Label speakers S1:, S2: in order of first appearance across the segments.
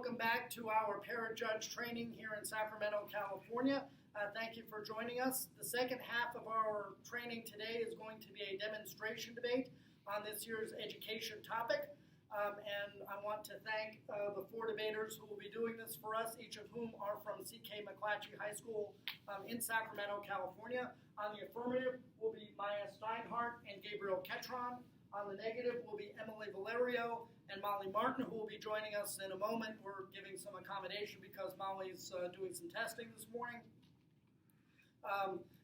S1: welcome back to our para-judge training here in Sacramento, California. Thank you for joining us. The second half of our training today is going to be a demonstration debate on this year's education topic. And I want to thank the four debaters who will be doing this for us, each of whom are from C.K. McClatchy High School in Sacramento, California. On the affirmative will be Maya Steinhardt and Gabriel Ketron. On the negative will be Emily Valerio and Molly Martin, who will be joining us in a moment. We're giving some accommodation because Molly's doing some testing this morning.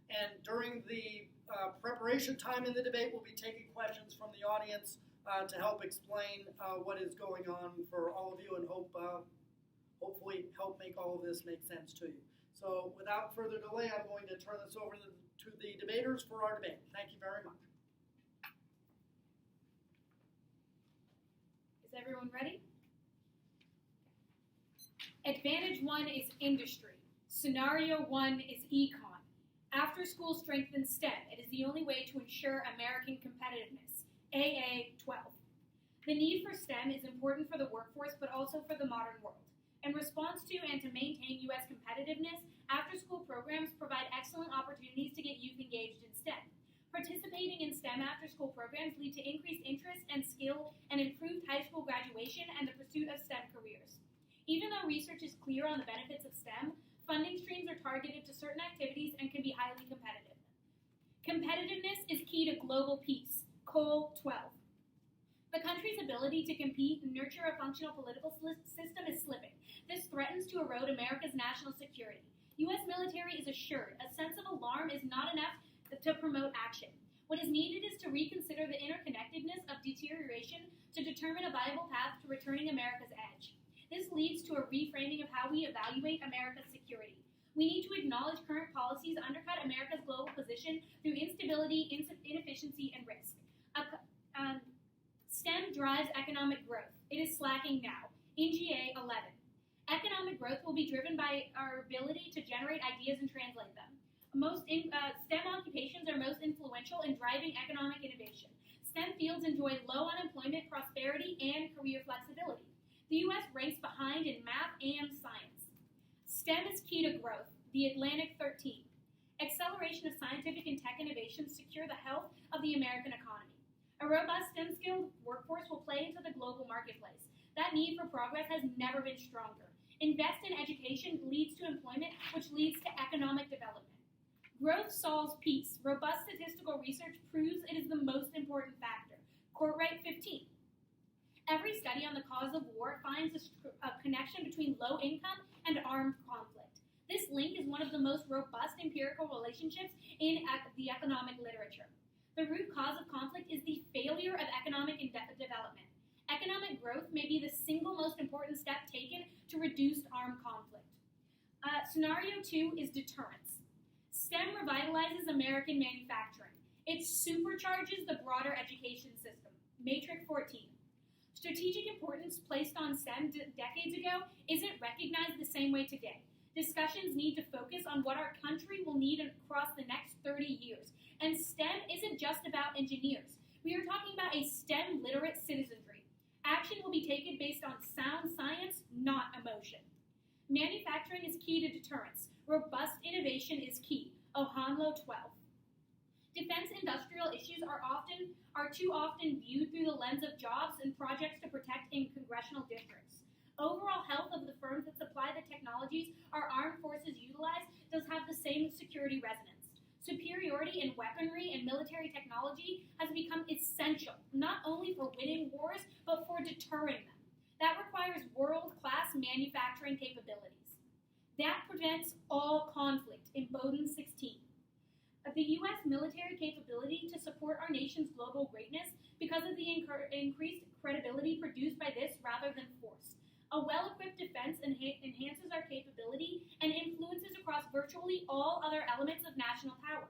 S1: And during the preparation time in the debate, we'll be taking questions from the audience to help explain what is going on for all of you and hopefully help make all of this make sense to you. So without further delay, I'm going to turn this over to the debaters for our debate. Thank you very much.
S2: Is everyone ready? Advantage 1 is industry. Scenario 1 is econ. After school strengthens STEM. It is the only way to ensure American competitiveness. AA 12. The need for STEM is important for the workforce, but also for the modern world. In response to and to maintain U.S. competitiveness, after-school programs provide excellent opportunities to get youth engaged in STEM. Participating in STEM after-school programs lead to increased interest and skill and improved high school graduation and the pursuit of STEM careers. Even though research is clear on the benefits of STEM, funding streams are targeted to certain activities and can be highly competitive. Competitiveness is key to global peace. Cole 12. The country's ability to compete and nurture a functional political system is slipping. This threatens to erode America's national security. U.S. military is assured. A sense of alarm is not enough to promote action. What is needed is to reconsider the interconnectedness of deterioration to determine a viable path to returning America's edge. This leads to a reframing of how we evaluate America's security. We need to acknowledge current policies undercut America's global position through instability, inefficiency, and risk. STEM drives economic growth. It is slacking now. NGA 11. Economic growth will be driven by our ability to generate ideas and translate them. STEM occupations are most influential in driving economic innovation. STEM fields enjoy low unemployment, prosperity, and career flexibility. The U.S. ranks behind in math and science. STEM is key to growth. The Atlantic 13. Acceleration of scientific and tech innovations secure the health of the American economy. A robust STEM-skilled workforce will play into the global marketplace. That need for progress has never been stronger. Invest in education leads to employment, which leads to economic development. Growth solves peace. Robust statistical research proves it is the most important factor. Courtright 15. Every study on the cause of war finds a connection between low income and armed conflict. This link is one of the most robust empirical relationships in the economic literature. The root cause of conflict is the failure of economic development. Economic growth may be the single most important step taken to reduce armed conflict. Scenario 2 is deterrence. STEM revitalizes American manufacturing. It supercharges the broader education system. Matrix 14. Strategic importance placed on STEM decades ago isn't recognized the same way today. Discussions need to focus on what our country will need across the next 30 years. And STEM isn't just about engineers. We are talking about a STEM-literate citizenry. Action will be taken based on sound science, not emotion. Manufacturing is key to deterrence. Robust innovation is key. Ohanlo 12. Defense industrial issues are too often viewed through the lens of jobs and projects to protect in congressional districts. Overall health of the firms that supply the technologies our armed forces utilize does have the same security resonance. Superiority in weaponry and military technology has become essential, not only for winning wars, but for deterring them. That requires world-class manufacturing capabilities. That prevents all conflict in Bowdoin 16. The U.S. military capability to support our nation's global greatness because of the increased credibility produced by this rather than force. A well-equipped defense enhances our capability and influences across virtually all other elements of national power.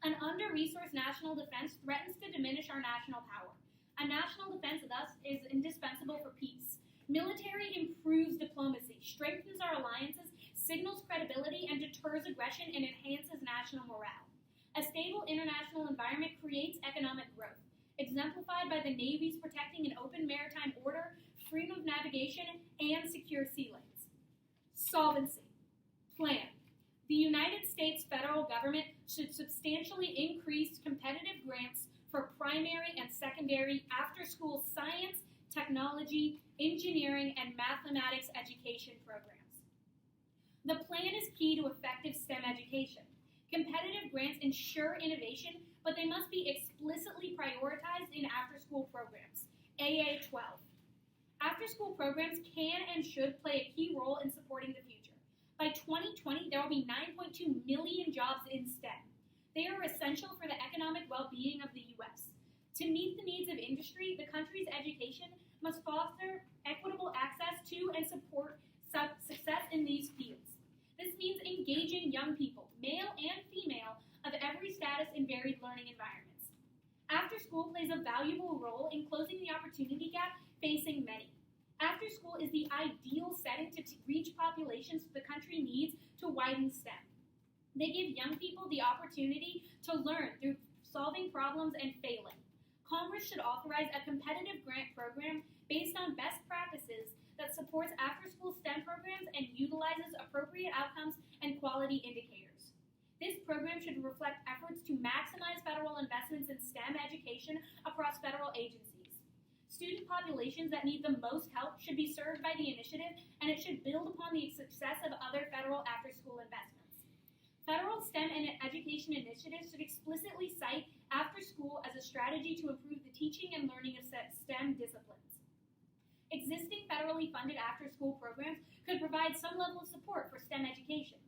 S2: An under-resourced national defense threatens to diminish our national power. A national defense, thus, is indispensable for peace. Military improves diplomacy, strengthens our alliances, signals credibility, and deters aggression and enhances national morale. A stable international environment creates economic growth, exemplified by the Navy's protecting an open maritime order, freedom of navigation, and security. Solvency. Plan. The United States federal government should substantially increase competitive grants for primary and secondary after-school science, technology, engineering, and mathematics education programs. The plan is key to effective STEM education. Competitive grants ensure innovation, but they must be explicitly prioritized in after-school programs. AA 12. After-school programs can and should play a key role in supporting the future. By 2020, there will be 9.2 million jobs in STEM. They are essential for the economic well-being of the U.S. To meet the needs of industry, the country's education must foster equitable access to and support success in these fields. This means engaging young people, male and female, of every status in varied learning environments. After school plays a valuable role in closing the opportunity gap facing many. After school is the ideal setting to reach populations the country needs to widen STEM. They give young people the opportunity to learn through solving problems and failing. Congress should authorize a competitive grant program based on best practices that supports after-school STEM programs and utilizes appropriate outcomes and quality indicators. This program should reflect efforts to maximize federal investments in STEM education across federal agencies. Student populations that need the most help should be served by the initiative, and it should build upon the success of other federal after-school investments. Federal STEM and education initiatives should explicitly cite after school as a strategy to improve the teaching and learning of STEM disciplines. Existing federally funded after-school programs could provide some level of support for STEM education.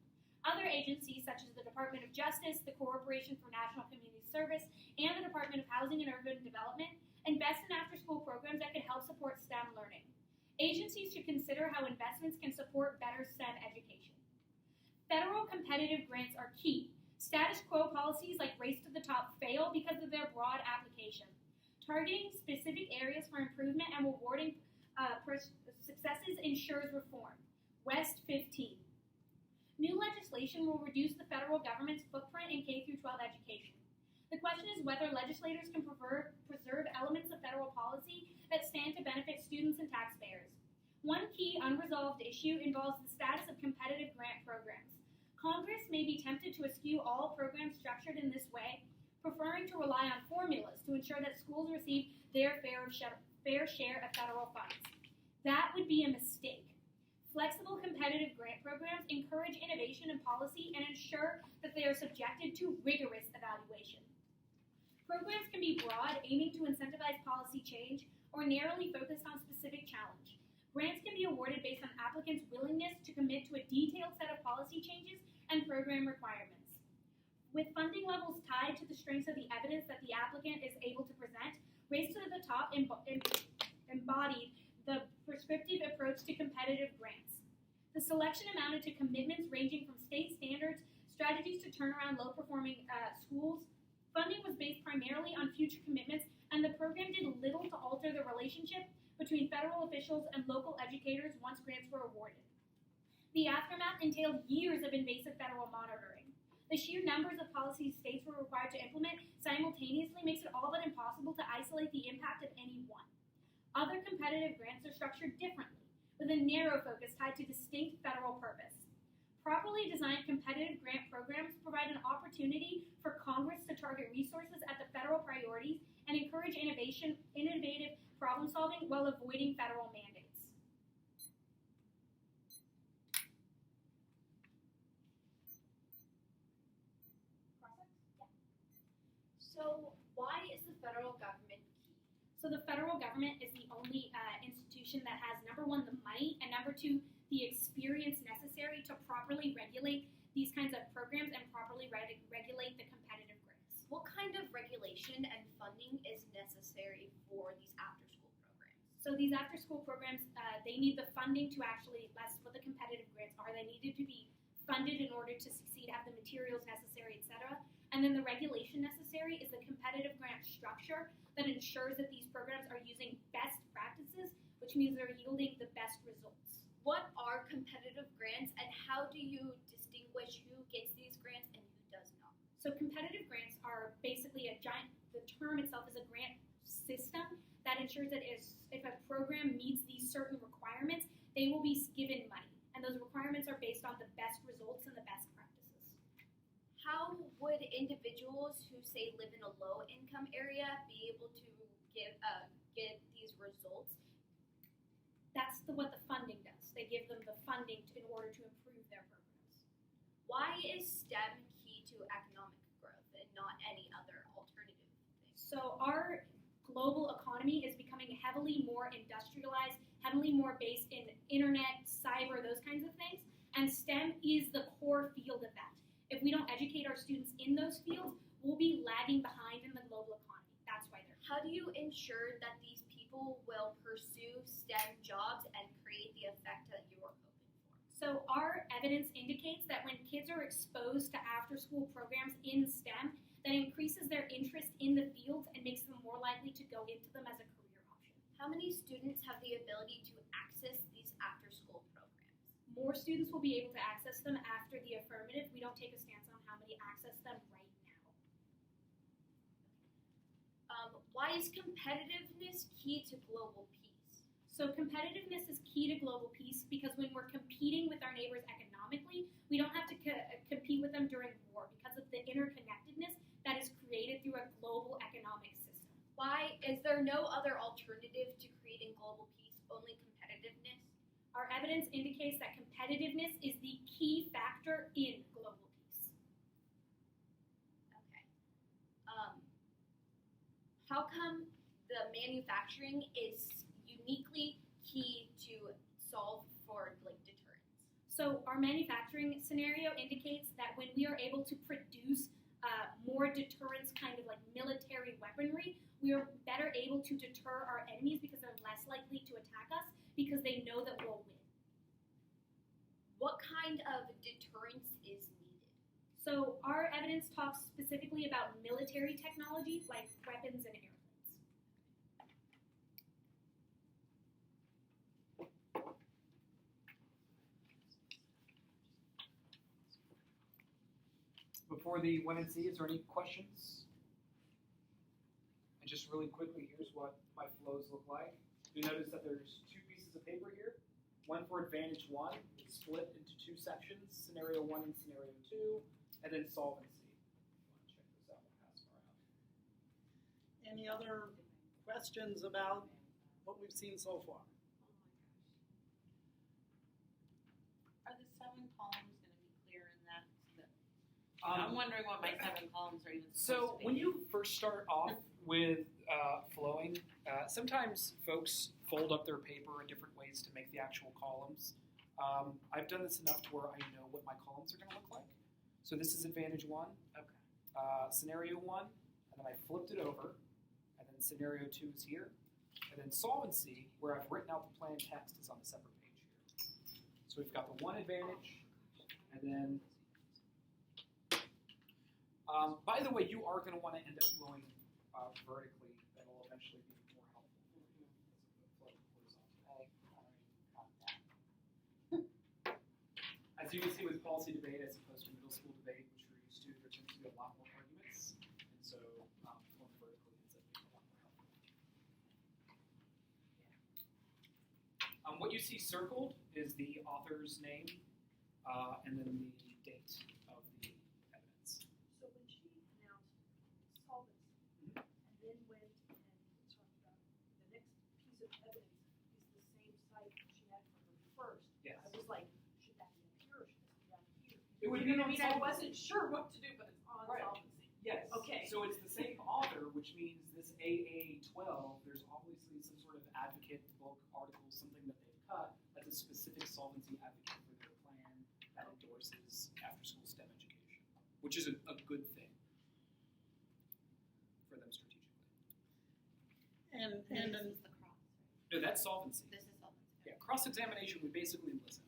S2: Other agencies, such as the Department of Justice, the Corporation for National Community Service, and the Department of Housing and Urban Development, invest in after-school programs that could help support STEM learning. Agencies should consider how investments can support better STEM education. Federal competitive grants are key. Status quo policies like Race to the Top fail because of their broad application. Targeting specific areas for improvement and rewarding successes ensures reform. West 15. New legislation will reduce the federal government's footprint in K-12 education. The question is whether legislators can preserve elements of federal policy that stand to benefit students and taxpayers. One key unresolved issue involves the status of competitive grant programs. Congress may be tempted to eschew all programs structured in this way, preferring to rely on formulas to ensure that schools receive their fair share of federal funds. That would be a mistake. Flexible competitive grant programs encourage innovation in policy and ensure that they are subjected to rigorous evaluation. Programs can be broad, aiming to incentivize policy change, or narrowly focused on specific challenge. Grants can be awarded based on applicants' willingness to commit to a detailed set of policy changes and program requirements. With funding levels tied to the strengths of the evidence that the applicant is able to present, Race to the Top embodied the prescriptive approach to competitive grants. The selection amounted to commitments ranging from state standards, strategies to turn around low-performing schools. Funding was based primarily on future commitments, and the program did little to alter the relationship between federal officials and local educators once grants were awarded. The aftermath entailed years of invasive federal monitoring. The sheer numbers of policies states were required to implement simultaneously makes it all but impossible to isolate the impact of any one. Other competitive grants are structured differently, with a narrow focus tied to distinct federal purpose. Properly designed competitive grant programs provide an opportunity for Congress to target resources at the federal priorities and encourage innovative problem solving while avoiding federal mandates.
S3: So why is the federal government key?
S2: So the federal government is the only institution that has, number one, the money, and number two, the experience necessary to properly regulate these kinds of programs and properly regulate the competitive grants.
S3: What kind of regulation and funding is necessary for these after-school programs?
S2: So these after-school programs, they need the funding to actually, that's what the competitive grants are. They needed to be funded in order to succeed, have the materials necessary, etc. And then the regulation necessary is the competitive grant structure that ensures that these programs are using best practices, which means they're yielding the best results.
S3: What are competitive grants, and how do you distinguish who gets these grants and who does not?
S2: So competitive grants are basically the term itself is a grant system that ensures that if a program meets these certain requirements, they will be given money. And those requirements are based on the best results and the best practices.
S3: How would individuals who say live in a low-income area be able to get these results?
S2: That's what the funding does. They give them the funding in order to improve their programs.
S3: Why is STEM key to economic growth and not any other alternative thing?
S2: So our global economy is becoming heavily more industrialized, heavily more based in internet, cyber, those kinds of things, and STEM is the core field of that. If we don't educate our students in those fields, we'll be lagging behind in the global economy. That's why they're here.
S3: How do you ensure that these people will pursue STEM jobs and create the effect that you are hoping for?
S2: So our evidence indicates that when kids are exposed to after-school programs in STEM, that increases their interest in the fields and makes them more likely to go into them as a career option.
S3: How many students have the ability to access these after-school programs?
S2: More students will be able to access them after the affirmative. We don't take a stance on how many access them right now.
S3: Why is competitiveness key to global peace?
S2: So competitiveness is key to global peace because when we're competing with our neighbors economically, we don't have to compete with them during war because of the interconnectedness that is created through a global economic system.
S3: Why is there no other alternative to creating global peace, only competitiveness?
S2: Our evidence indicates that competitiveness is the key factor in global peace.
S3: Okay. How come the manufacturing is uniquely key to solve for deterrence?
S2: So our manufacturing scenario indicates that when we are able to produce more deterrence kind of like military weaponry, we are better able to deter our enemies because they're less likely to attack us because they know that we'll win.
S3: What kind of deterrence is needed?
S2: So our evidence talks specifically about military technology like weapons and airplanes.
S4: Before the 1NC, is there any questions? And just really quickly, here's what my flows look like. You notice that there's two pieces of paper here. One for Advantage 1, it's split into two sections, Scenario 1 and Scenario 2, and then Solvency. If you want to check this out, we'll pass them around.
S1: Any other questions about what we've seen so far?
S5: Are the 7 columns going to be clear in that? I'm wondering what my 7 columns are even supposed to be.
S4: So when you first start off with flowing, sometimes folks fold up their paper in different ways to make the actual columns. I've done this enough to where I know what my columns are going to look like. So this is Advantage 1,
S5: Okay.
S4: Scenario 1, and then I flipped it over, and then Scenario 2 is here, and then Solvency, where I've written out the plan text, is on the separate page here. So we've got the 1 advantage, and then by the way, you are going to want to end up flowing vertically. That'll eventually be more helpful for you as opposed to flow horizontally. As you can see with policy debate as opposed to middle school debate, which we're used to, there tends to be a lot more arguments, and so flowing vertically ends up being a lot more helpful. What you see circled is the author's name and then the date of the evidence.
S6: So when she announced solvency, and then went and talked about the next piece of evidence is the same site she had for her first,
S4: Yes.
S6: I was like, should that be up here or should this be down here?
S4: It would
S6: You
S4: be
S6: know what I mean?
S4: on
S6: I
S4: solvency.
S6: wasn't sure what to do, but it's on
S4: Right.
S6: solvency.
S4: Yes.
S6: Okay.
S4: So it's the same author, which means this AA12, there's obviously some sort of advocate book, article, something that they've cut that's a specific solvency advocate for their plan that endorses after-school STEM education, which is a good thing for them strategically.
S1: And
S5: This is the cross, right?
S4: No, that's solvency.
S5: This is solvency.
S4: Yeah, cross-examination, we basically listen.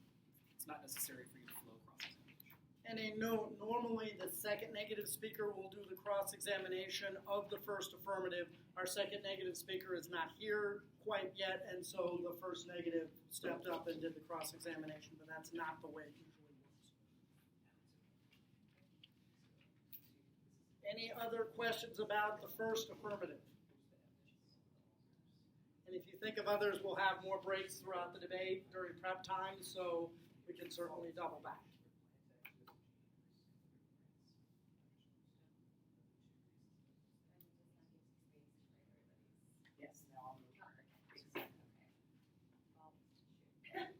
S4: It's not necessary for you to flow cross-examination.
S1: And a note, normally the second negative speaker will do the cross-examination of the first affirmative. Our second negative speaker is not here quite yet, and so the first negative stepped up and did the cross-examination, but that's not the way it usually works. Any other questions about the first affirmative? And if you think of others, we'll have more breaks throughout the debate during prep time, so we can certainly double back.
S4: Yes, now I'm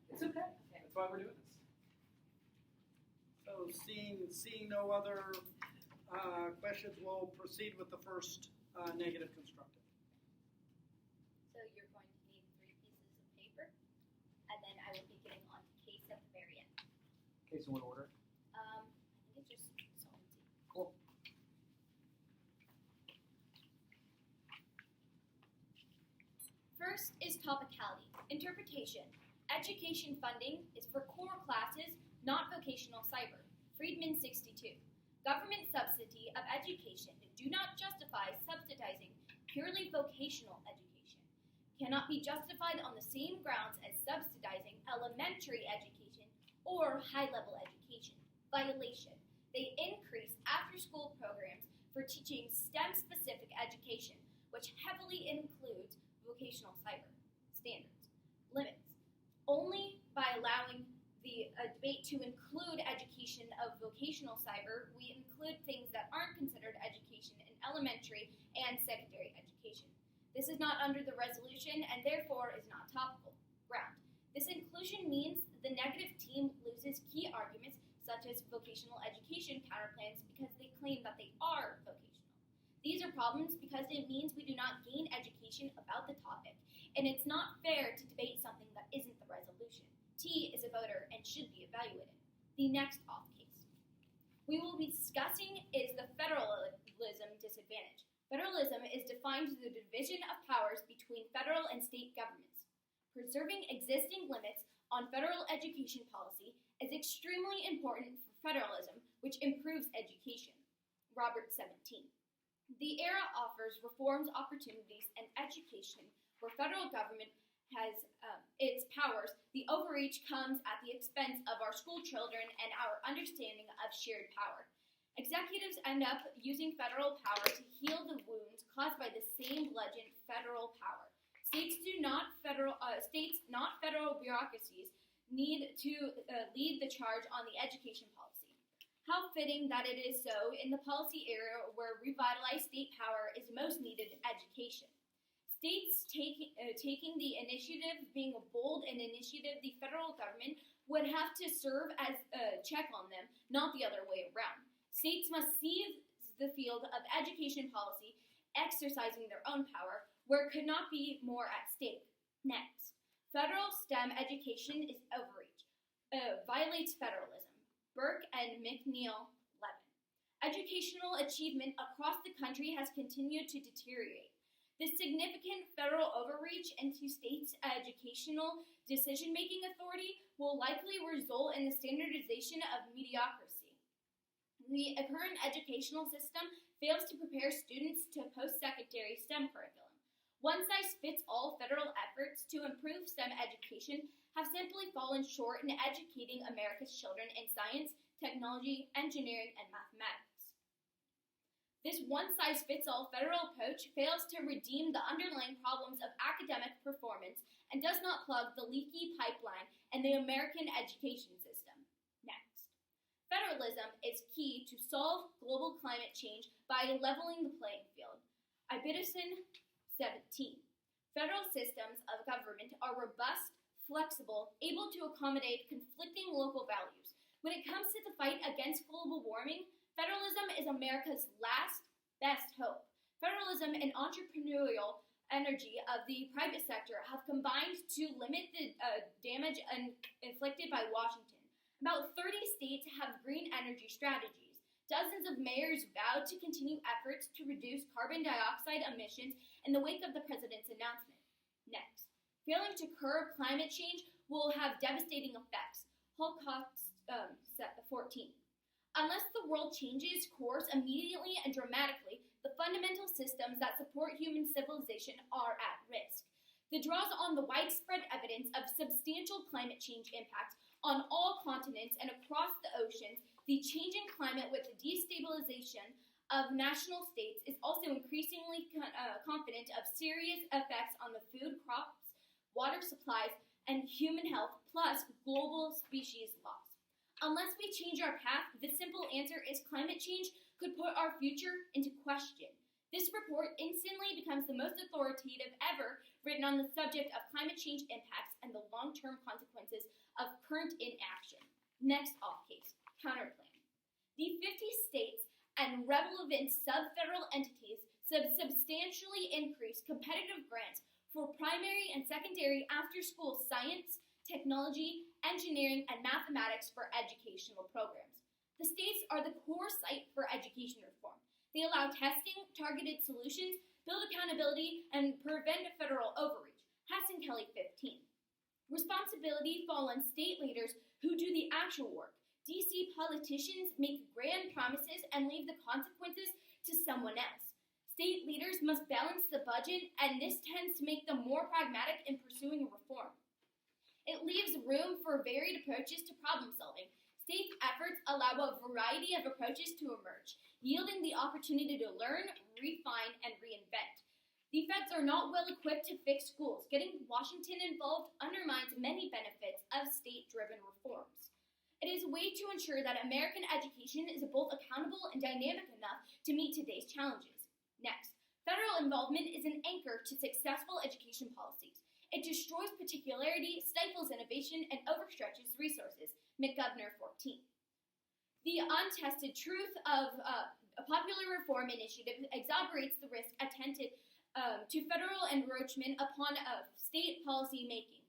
S4: It's okay. That's why we're doing this.
S1: So seeing no other questions, we'll proceed with the first negative constructive.
S3: So you're going to need 3 pieces of paper, and then I will be getting on to case at the very end.
S4: Case in what order?
S3: I think it's just solvency.
S4: Cool.
S3: First is topicality. Interpretation. Education funding is for core classes, not vocational cyber. Friedman 62. Government subsidy of education do not justify subsidizing purely vocational education. Cannot be justified on the same grounds as subsidizing elementary education or high-level education. Violation. They increase after-school programs for teaching STEM-specific education, which heavily includes vocational cyber. Standards. Limits. Only by allowing the debate to include education of vocational cyber, we include things that aren't considered education in elementary and secondary education. This is not under the resolution and therefore is not topical. Ground. This inclusion means the negative team loses key arguments such as vocational education counterplans because they claim that they are vocational. These are problems because it means we do not gain education about the topic, and it's not fair to debate something that isn't the resolution. T is a voter and should be evaluated. The next off case we will be discussing is the federalism disadvantage. Federalism is defined as the division of powers between federal and state governments. Preserving existing limits on federal education policy is extremely important for federalism, which improves education. Robert 17. The era offers reforms, opportunities, and education where federal government has its powers. The overreach comes at the expense of our school children and our understanding of shared power. Executives end up using federal power to heal the wounds caused by the same bludgeoned federal power. States not federal bureaucracies need to lead the charge on the education policy. How fitting that it is so in the policy area where revitalized state power is most needed in education. States taking the initiative, being a bold and initiative, the federal government would have to serve as a check on them, not the other way around. States must seize the field of education policy, exercising their own power, where it could not be more at stake. Next, federal STEM education is overreach, violates federalism. Burke and McNeil, 11. Educational achievement across the country has continued to deteriorate. This significant federal overreach into states' educational decision-making authority will likely result in the standardization of mediocrity. The current educational system fails to prepare students to post-secondary STEM curriculum. One-size-fits-all federal efforts to improve STEM education have simply fallen short in educating America's children in science, technology, engineering, and mathematics. This one-size-fits-all federal approach fails to redeem the underlying problems of academic performance and does not plug the leaky pipeline in the American education system. Next. Federalism is key to solve global climate change by leveling the playing field. Ibidison 17. Federal systems of government are robust, flexible, able to accommodate conflicting local values. When it comes to the fight against global warming, federalism is America's last best hope. Federalism and entrepreneurial energy of the private sector have combined to limit the damage inflicted by Washington. About 30 states have green energy strategies. Dozens of mayors vowed to continue efforts to reduce carbon dioxide emissions in the wake of the president's announcement. Next, failing to curb climate change will have devastating effects. Holocaust 14. Unless the world changes course immediately and dramatically, the fundamental systems that support human civilization are at risk. The draws on the widespread evidence of substantial climate change impacts on all continents and across the oceans, the changing climate with the destabilization of national states is also increasingly confident of serious effects on the food, crops, water supplies, and human health, plus global species loss. Unless we change our path, the simple answer is climate change could put our future into question. This report instantly becomes the most authoritative ever written on the subject of climate change impacts and the long-term consequences of current inaction. Next off case, counterplan. The 50 states and relevant sub-federal entities substantially increase competitive grants for primary and secondary after-school science, technology, engineering, and mathematics for educational programs. The states are the core site for education reform. They allow testing, targeted solutions, build accountability, and prevent federal overreach. Kelly 15. Responsibility falls on state leaders who do the actual work. DC politicians make grand promises and leave the consequences to someone else. State leaders must balance the budget, and this tends to make them more pragmatic in pursuing reform. It leaves room for varied approaches to problem solving. State efforts allow a variety of approaches to emerge, yielding the opportunity to learn, refine, and reinvent. The feds are not well equipped to fix schools. Getting Washington involved undermines many benefits of state-driven reforms. It is a way to ensure that American education is both accountable and dynamic enough to meet today's challenges. Next, federal involvement is an anchor to successful education policies. It destroys particularity, stifles innovation, and overstretches resources. McGovern 14. The untested truth of a popular reform initiative exaggerates the risk attendant to federal encroachment upon state policy making.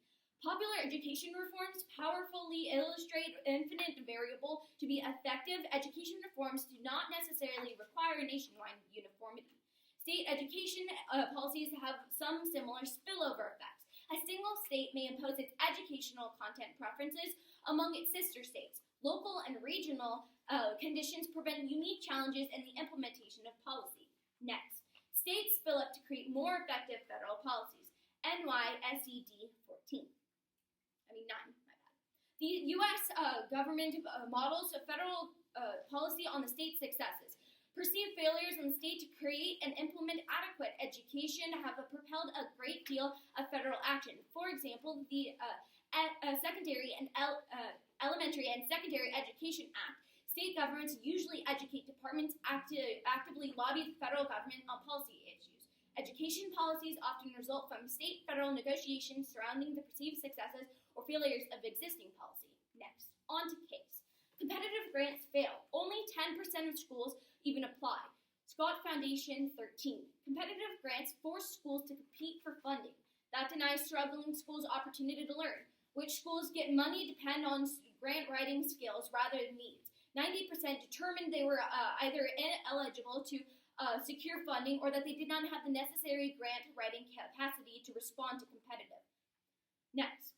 S3: Popular education reforms powerfully illustrate infinite variable. To be effective, education reforms do not necessarily require nationwide uniformity. State education policies have some similar spillover effects. A single state may impose its educational content preferences among its sister states. Local and regional conditions prevent unique challenges in the implementation of policy. Next, states spill up to create more effective federal policies. NYSED 14. 9, my bad. The U.S. government models a federal policy on the state's successes. Perceived failures in the state to create and implement adequate education have propelled a great deal of federal action. For example, the Secondary and Elementary and Secondary Education Act. State governments usually educate departments actively lobby the federal government on policy issues. Education policies often result from state-federal negotiations surrounding the perceived successes or failures of existing policy. Next, on to case. Competitive grants fail. Only 10% of schools even apply. Scott Foundation 13. Competitive grants force schools to compete for funding. That denies struggling schools opportunity to learn. Which schools get money depend on grant writing skills rather than needs. 90% determined they were either ineligible to secure funding or that they did not have the necessary grant writing capacity to respond to competitive. Next,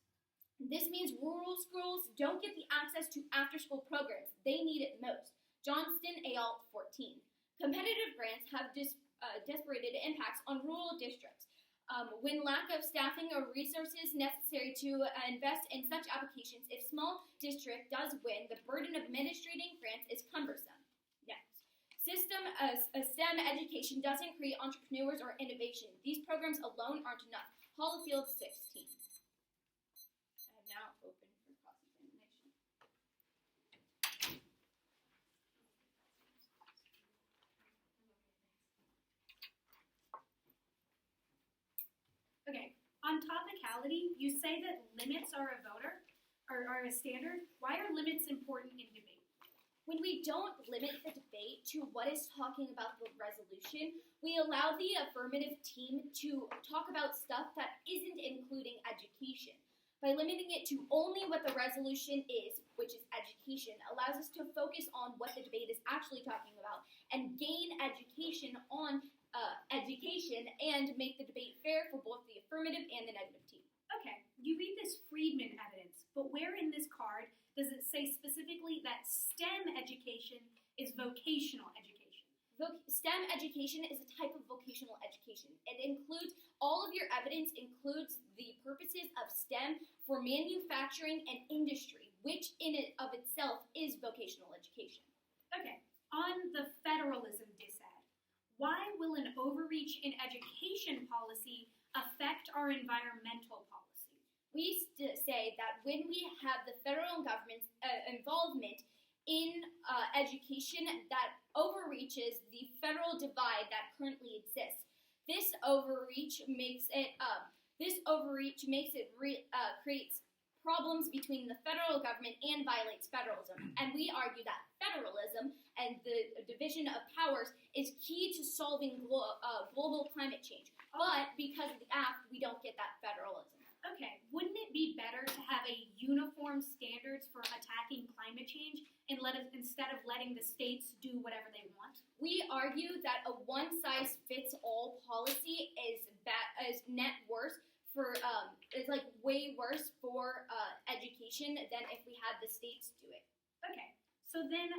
S3: this means rural schools don't get the access to after-school programs. They need it most. Johnston et al. 14. Competitive grants have disparated impacts on rural districts. When lack of staffing or resources necessary to invest in such applications, if small district does win, the burden of administrating grants is cumbersome. Next, STEM education doesn't create entrepreneurs or innovation. These programs alone aren't enough. Hollifield 16. I have now open for cross-examination.
S6: Okay, on topicality, you say that limits are a standard. Why are limits important in debate?
S3: When we don't limit the debate to what is talking about the resolution, we allow the affirmative team to talk about stuff that isn't including education. By limiting it to only what the resolution is, which is education, allows us to focus on what the debate is actually talking about and gain education on education and make the debate fair for both the affirmative and the negative team.
S6: Okay, you read this Friedman evidence, but where in this card does it say specifically that STEM education is vocational education?
S3: STEM education is a type of vocational education. It includes, all of your evidence includes the purposes of STEM for manufacturing and industry, which in and of itself is vocational education.
S6: Okay, on the federalism disad, why will an overreach in education policy affect our environmental policy?
S3: We say that when we have the federal government's involvement in education that overreaches the federal divide that currently exists. This overreach creates problems between the federal government and violates federalism. And we argue that federalism and the division of powers is key to solving global climate change. But because of the act, we don't get that federalism.
S2: Okay, wouldn't it be better to have a uniform standards for attacking climate change and instead of letting the states do whatever they want?
S3: We argue that a one-size-fits-all policy is net worse for is like way worse for education than if we had the states do it.
S2: Okay, so then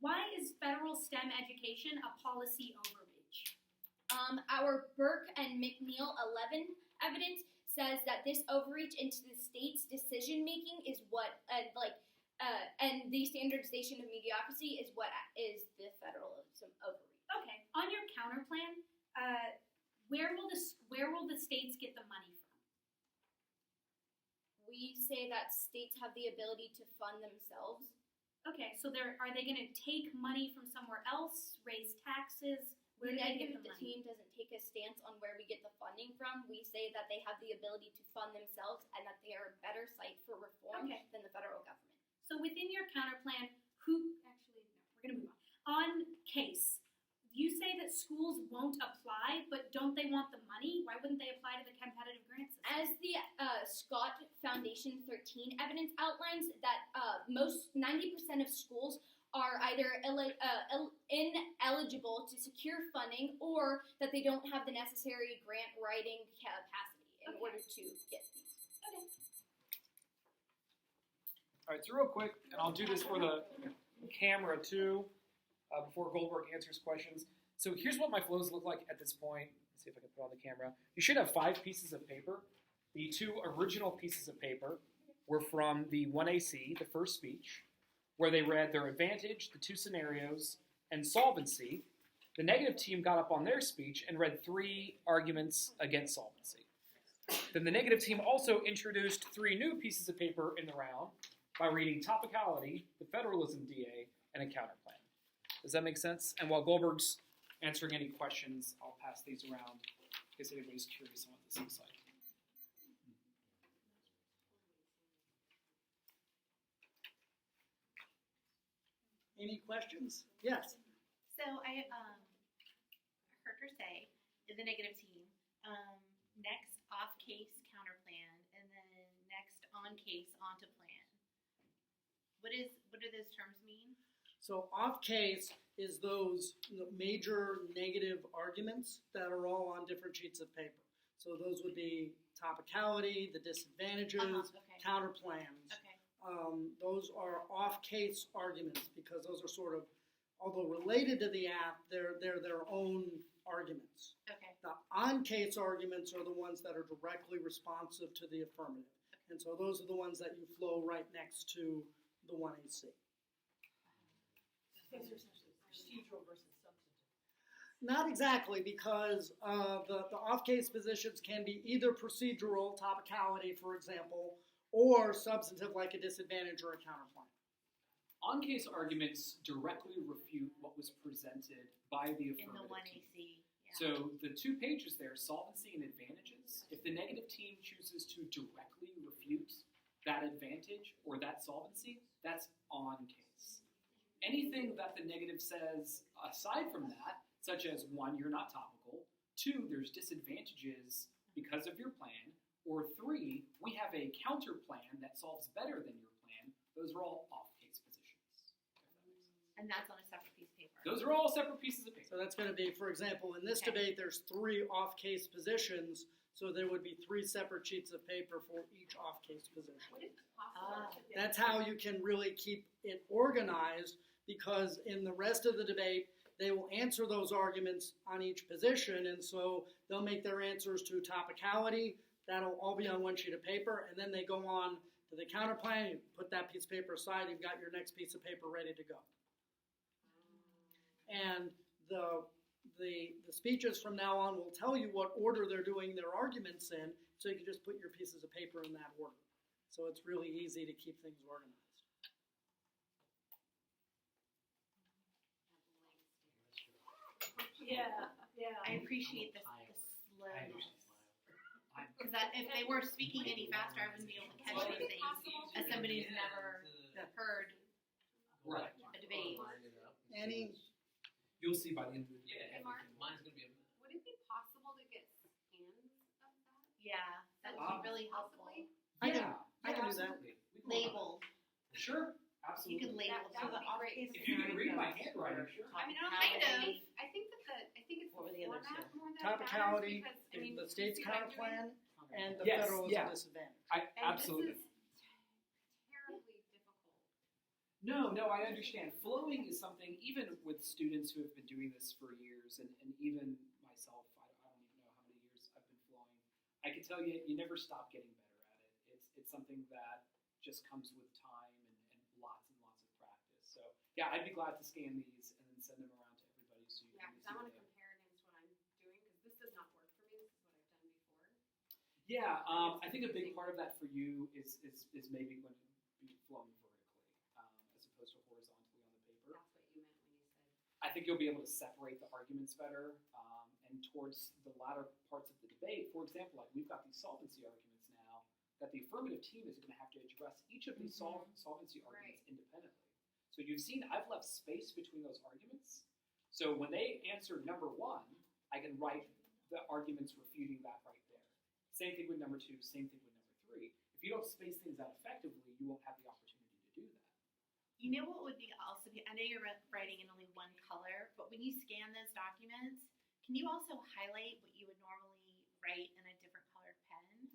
S2: why is federal STEM education a policy overreach?
S3: Our Burke and McNeil 11 evidence says that this overreach into the state's decision-making is what, and the standardization of mediocrity is what is the federalism overreach.
S2: Okay, on your counter plan, where will the states get the money from?
S3: We say that states have the ability to fund themselves.
S2: Okay, so are they going to take money from somewhere else, raise taxes? Where do they get the money?
S3: Team doesn't take a stance on where we get the funding from. We say that they have the ability to fund themselves and that they are a better site for reform than the federal government.
S2: So within your counter plan, we're going to move on. On CASE, you say that schools won't apply, but don't they want the money? Why wouldn't they apply to the competitive grant system?
S3: As the Scott Foundation 13 evidence outlines, that most 90% of schools are either ineligible to secure funding or that they don't have the necessary grant writing capacity in order to get these. Okay.
S4: All right, so real quick, and I'll do this for the camera too, before Goldberg answers questions. So here's what my flows look like at this point. Let's see if I can put on the camera. You should have 5 pieces of paper. The 2 original pieces of paper were from the 1AC, the first speech, where they read their advantage, the 2 scenarios, and solvency. The negative team got up on their speech and read 3 arguments against solvency. Then the negative team also introduced 3 new pieces of paper in the round by reading topicality, the federalism DA, and a counterplan. Does that make sense? And while Goldberg's answering any questions, I'll pass these around in case anybody's curious on what this looks like.
S1: Any questions? Yes.
S5: So I heard her say in the negative team, next off case counter plan, and then next on case onto plan. What do those terms mean?
S1: So off case is those major negative arguments that are all on different sheets of paper. So those would be topicality, the disadvantages,
S5: Okay.
S1: counter plans.
S5: Okay.
S1: Those are off-case arguments because those are sort of, although related to the app, they're their own arguments.
S5: Okay.
S1: The on-case arguments are the ones that are directly responsive to the affirmative. And so those are the ones that you flow right next to the 1AC.
S6: Procedural versus substantive.
S1: Not exactly, because the off-case positions can be either procedural, topicality, for example, or substantive like a disadvantage or a counterpoint.
S4: On-case arguments directly refute what was presented by the
S5: In the
S4: affirmative
S5: 1AC.
S4: team.
S5: Yeah.
S4: So the 2 pages there, solvency and advantages, if the negative team chooses to directly refute that advantage or that solvency, that's on-case. Anything that the negative says aside from that, such as 1, you're not topical, 2, there's disadvantages because of your plan, or 3, we have a counter plan that solves better than your plan, those are all off-case positions.
S5: And that's on a separate piece of paper.
S4: Those are all separate pieces of paper.
S1: So that's going to be, for example, in this
S5: Okay.
S1: debate, there's 3 off-case positions, so there would be 3 separate sheets of paper for each off-case position.
S6: Would it be possible to
S1: That's how you can really keep it organized, because in the rest of the debate, they will answer those arguments on each position, and so they'll make their answers to topicality. That'll all be on 1 sheet of paper, and then they go on to the counterplan. You put that piece of paper aside, you've got your next piece of paper ready to go. And the speeches from now on will tell you what order they're doing their arguments in, so you can just put your pieces of paper in that order. So it's really easy to keep things organized.
S6: Yeah, yeah.
S5: I appreciate the slowness. Because if they were speaking any faster, I wouldn't be able to catch anything. As somebody who's never heard
S7: Right.
S5: a debate.
S1: Any,
S7: You'll see by the end of the day.
S8: Hey, Mark.
S7: Mine's gonna be a
S8: Would it be possible to get scans of that?
S5: Yeah, that would be really helpful.
S8: Possibly?
S1: I can
S7: yeah,
S1: do that.
S7: absolutely. We can work on
S5: Label.
S7: that. Sure,
S5: You
S7: absolutely.
S5: could label
S8: That would
S5: them.
S8: be great.
S7: If you can read my handwriting, sure.
S8: I mean,
S5: Topicality.
S8: I think it's
S5: What were
S8: the
S5: the other
S8: format
S5: two?
S8: more that
S1: Topicality,
S8: matters because, I mean,
S1: the
S8: you
S1: state's
S8: see what I'm
S1: counter
S8: doing?
S1: plan, and the
S7: Yes,
S1: federalism
S7: yeah.
S1: disadvantage.
S8: And
S7: Absolutely.
S8: this is terribly difficult.
S7: No, I understand. Flowing is something, even with students who have been doing this for years, and even myself, I don't even know how many years I've been flowing. I can tell you, you never stop getting better at it. It's something that just comes with time and lots of practice. So, yeah, I'd be glad to scan these and then send them around to everybody so you
S8: Yeah,
S7: can
S8: because I
S7: see
S8: want
S7: what
S8: to
S7: they
S8: compare against what I'm doing because this does not work for me. This is what I've done before.
S7: Yeah, I think a big part of that for you is maybe going to be flowing vertically as opposed to horizontally on the paper.
S8: That's what you meant when you said.
S7: I think you'll be able to separate the arguments better. And towards the latter parts of the debate, for example, like we've got these solvency arguments now that the affirmative team is going to have to address each of these solvency arguments independently. So you've seen I've left space between those arguments. So when they answer number one, I can write the arguments refuting that right there. Same thing with number two, same thing with number three. If you don't space things out effectively, you won't have the opportunity to do that.
S5: You know what would be also be, I know you're writing in only one color, but when you scan those documents, can you also highlight what you would normally write in a different colored pen?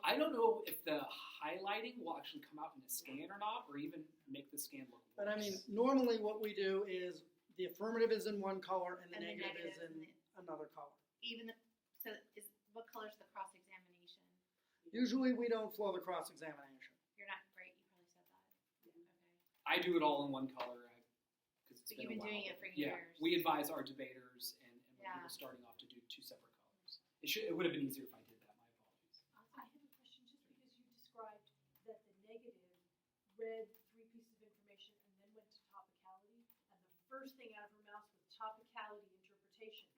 S7: I don't know if the highlighting will actually come out in the scan or not, or even make the scan look worse.
S1: But I mean, normally what we do is the affirmative is in one color and the negative is in another color.
S5: What color is the cross-examination?
S1: Usually we don't flow the cross-examination.
S5: You're not right. You probably said that. Okay.
S7: I do it all in one color because it's
S5: But
S7: been
S5: you've been
S7: a while.
S5: doing it for
S7: Yeah,
S5: years.
S7: we advise our debaters and when
S5: Yeah.
S7: people starting off to do two separate colors. It would have been easier if I did that. My apologies.
S6: I have a question, just because you described that the negative read 3 pieces of information and then went to topicality, and the first thing out of her mouth was topicality interpretation.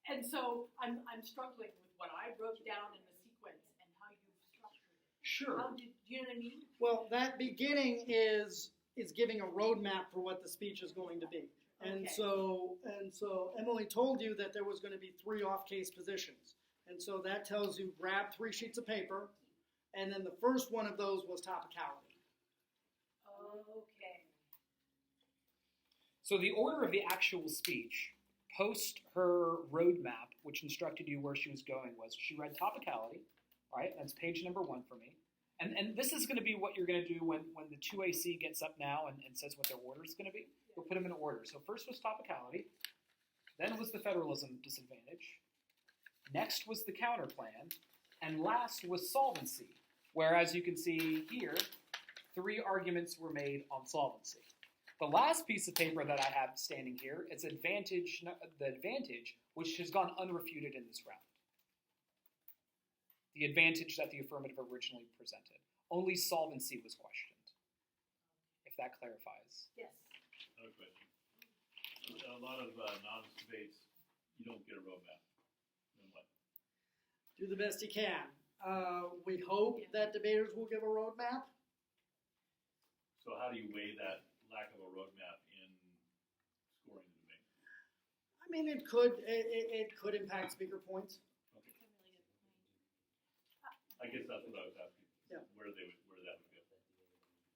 S6: And so I'm struggling with what I wrote down in the sequence and how you've structured it.
S7: Sure.
S6: Do you know what I mean?
S1: Well, that beginning is giving a roadmap for what the speech is going to be. And
S6: Okay.
S1: so Emily told you that there was going to be 3 off-case positions. And so that tells you grab 3 sheets of paper, and then the first one of those was topicality.
S6: Okay.
S7: So the order of the actual speech, post her roadmap, which instructed you where she was going, was she read topicality, right? That's page number 1 for me. And this is going to be what you're going to do when the 2AC gets up now and says what their order is going to be. We'll put them in order. So first was topicality, then was the federalism disadvantage, next was the counter plan, and last was solvency, where, as you can see here, 3 arguments were made on solvency. The last piece of paper that I have standing here is the advantage, which has gone unrefuted in this round. The advantage that the affirmative originally presented. Only solvency was questioned, if that clarifies.
S6: Yes.
S9: Another question. A lot of Novice debates, you don't get a roadmap. Then what?
S1: Do the best you can. We hope that debaters will give a roadmap.
S9: So how do you weigh that lack of a roadmap in scoring the debate?
S1: I mean, it could impact speaker points.
S9: Okay. I guess that's what I was asking.
S1: Yeah.
S9: Where that would go.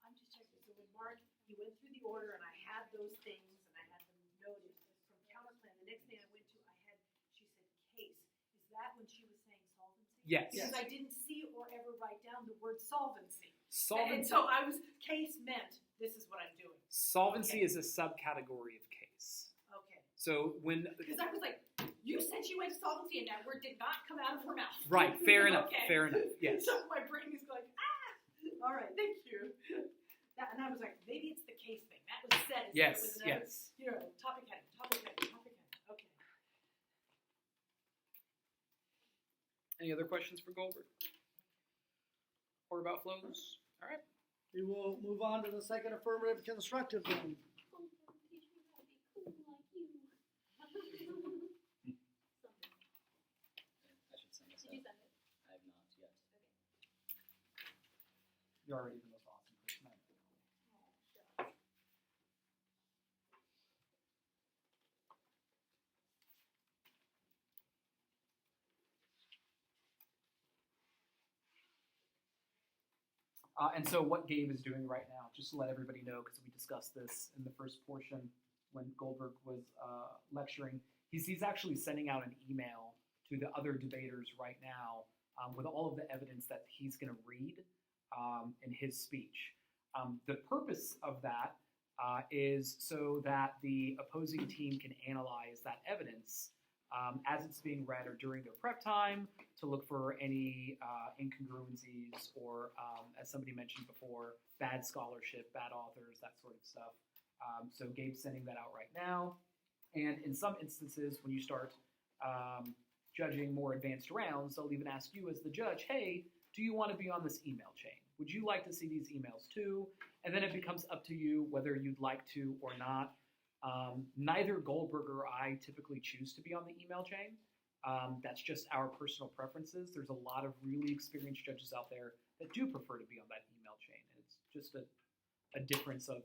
S6: I'm just checking. So when Mark, he went through the order and I had those things and I had them noted from counterplan. The next thing I went to, she said case. Is that when she was saying solvency?
S7: Yes.
S6: Because I didn't see or ever write down the word solvency.
S7: Solvency.
S6: And so case meant this is what I'm doing.
S7: Solvency
S6: Okay.
S7: is a subcategory of case.
S6: Okay.
S7: So when
S6: Because I was like, you said she went to solvency and that word did not come out of her mouth.
S7: right, fair enough,
S6: Okay.
S7: fair enough. Yes.
S6: So my brain is going, all right, thank you. And I was like, maybe it's the case thing. That was said.
S7: Yes,
S6: It was another,
S7: yes.
S6: You know, topic heading. Okay.
S7: Any other questions for Goldberg? Or about flows? All right.
S1: We will move on to the second affirmative constructive then.
S10: I should send this
S3: Did you
S10: out.
S3: send it?
S10: I have not yet.
S7: You're already the most awesome person I know. And so what Gabe is doing right now, just to let everybody know, because we discussed this in the first portion when Goldberg was lecturing, he's actually sending out an email to the other debaters right now with all of the evidence that he's going to read in his speech. The purpose of that is so that the opposing team can analyze that evidence as it's being read or during their prep time to look for any incongruencies or, as somebody mentioned before, bad scholarship, bad authors, that sort of stuff. So Gabe's sending that out right now. And in some instances, when you start judging more advanced rounds, they'll even ask you as the judge, hey, do you want to be on this email chain? Would you like to see these emails too? And then it becomes up to you whether you'd like to or not. Neither Goldberg or I typically choose to be on the email chain. That's just our personal preferences. There's a lot of really experienced judges out there that do prefer to be on that email chain. And it's just a difference of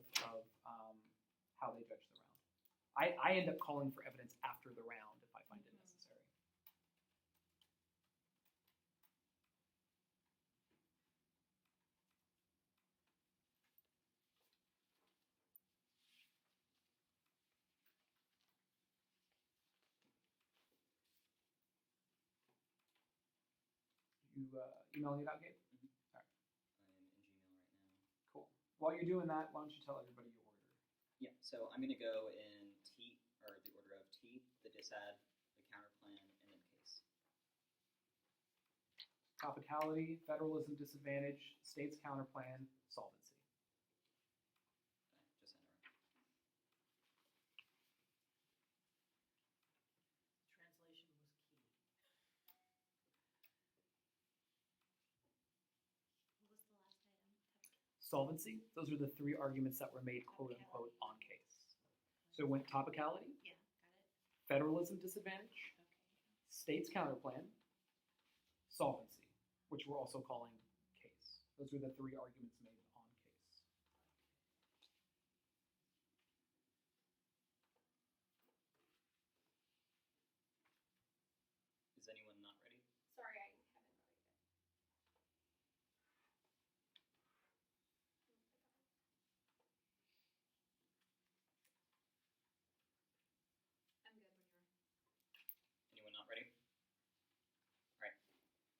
S7: how they judge the round. I end up calling for evidence after the round if I find it necessary. You emailing it out, Gabe?
S10: Mm-hmm.
S7: All right.
S10: I am in Gmail right now.
S7: Cool. While you're doing that, why don't you tell everybody your order?
S10: Yeah, so I'm going to go in T, or the order of T, the disad, the counterplan, and then case.
S7: Topicality, federalism disadvantage, states counterplan, solvency.
S10: Okay, just enter.
S6: Translation was key.
S3: What was the last item?
S7: Solvency, those are the three arguments that were made, quote unquote, on case. So it went topicality,
S3: Yeah, got it.
S7: federalism disadvantage,
S3: Okay.
S7: states counterplan, solvency, which we're also calling case. Those are the three arguments made on case.
S10: Is anyone not ready?
S3: Sorry, I haven't got it yet. I'm good when you're.
S10: Anyone not ready? Alright.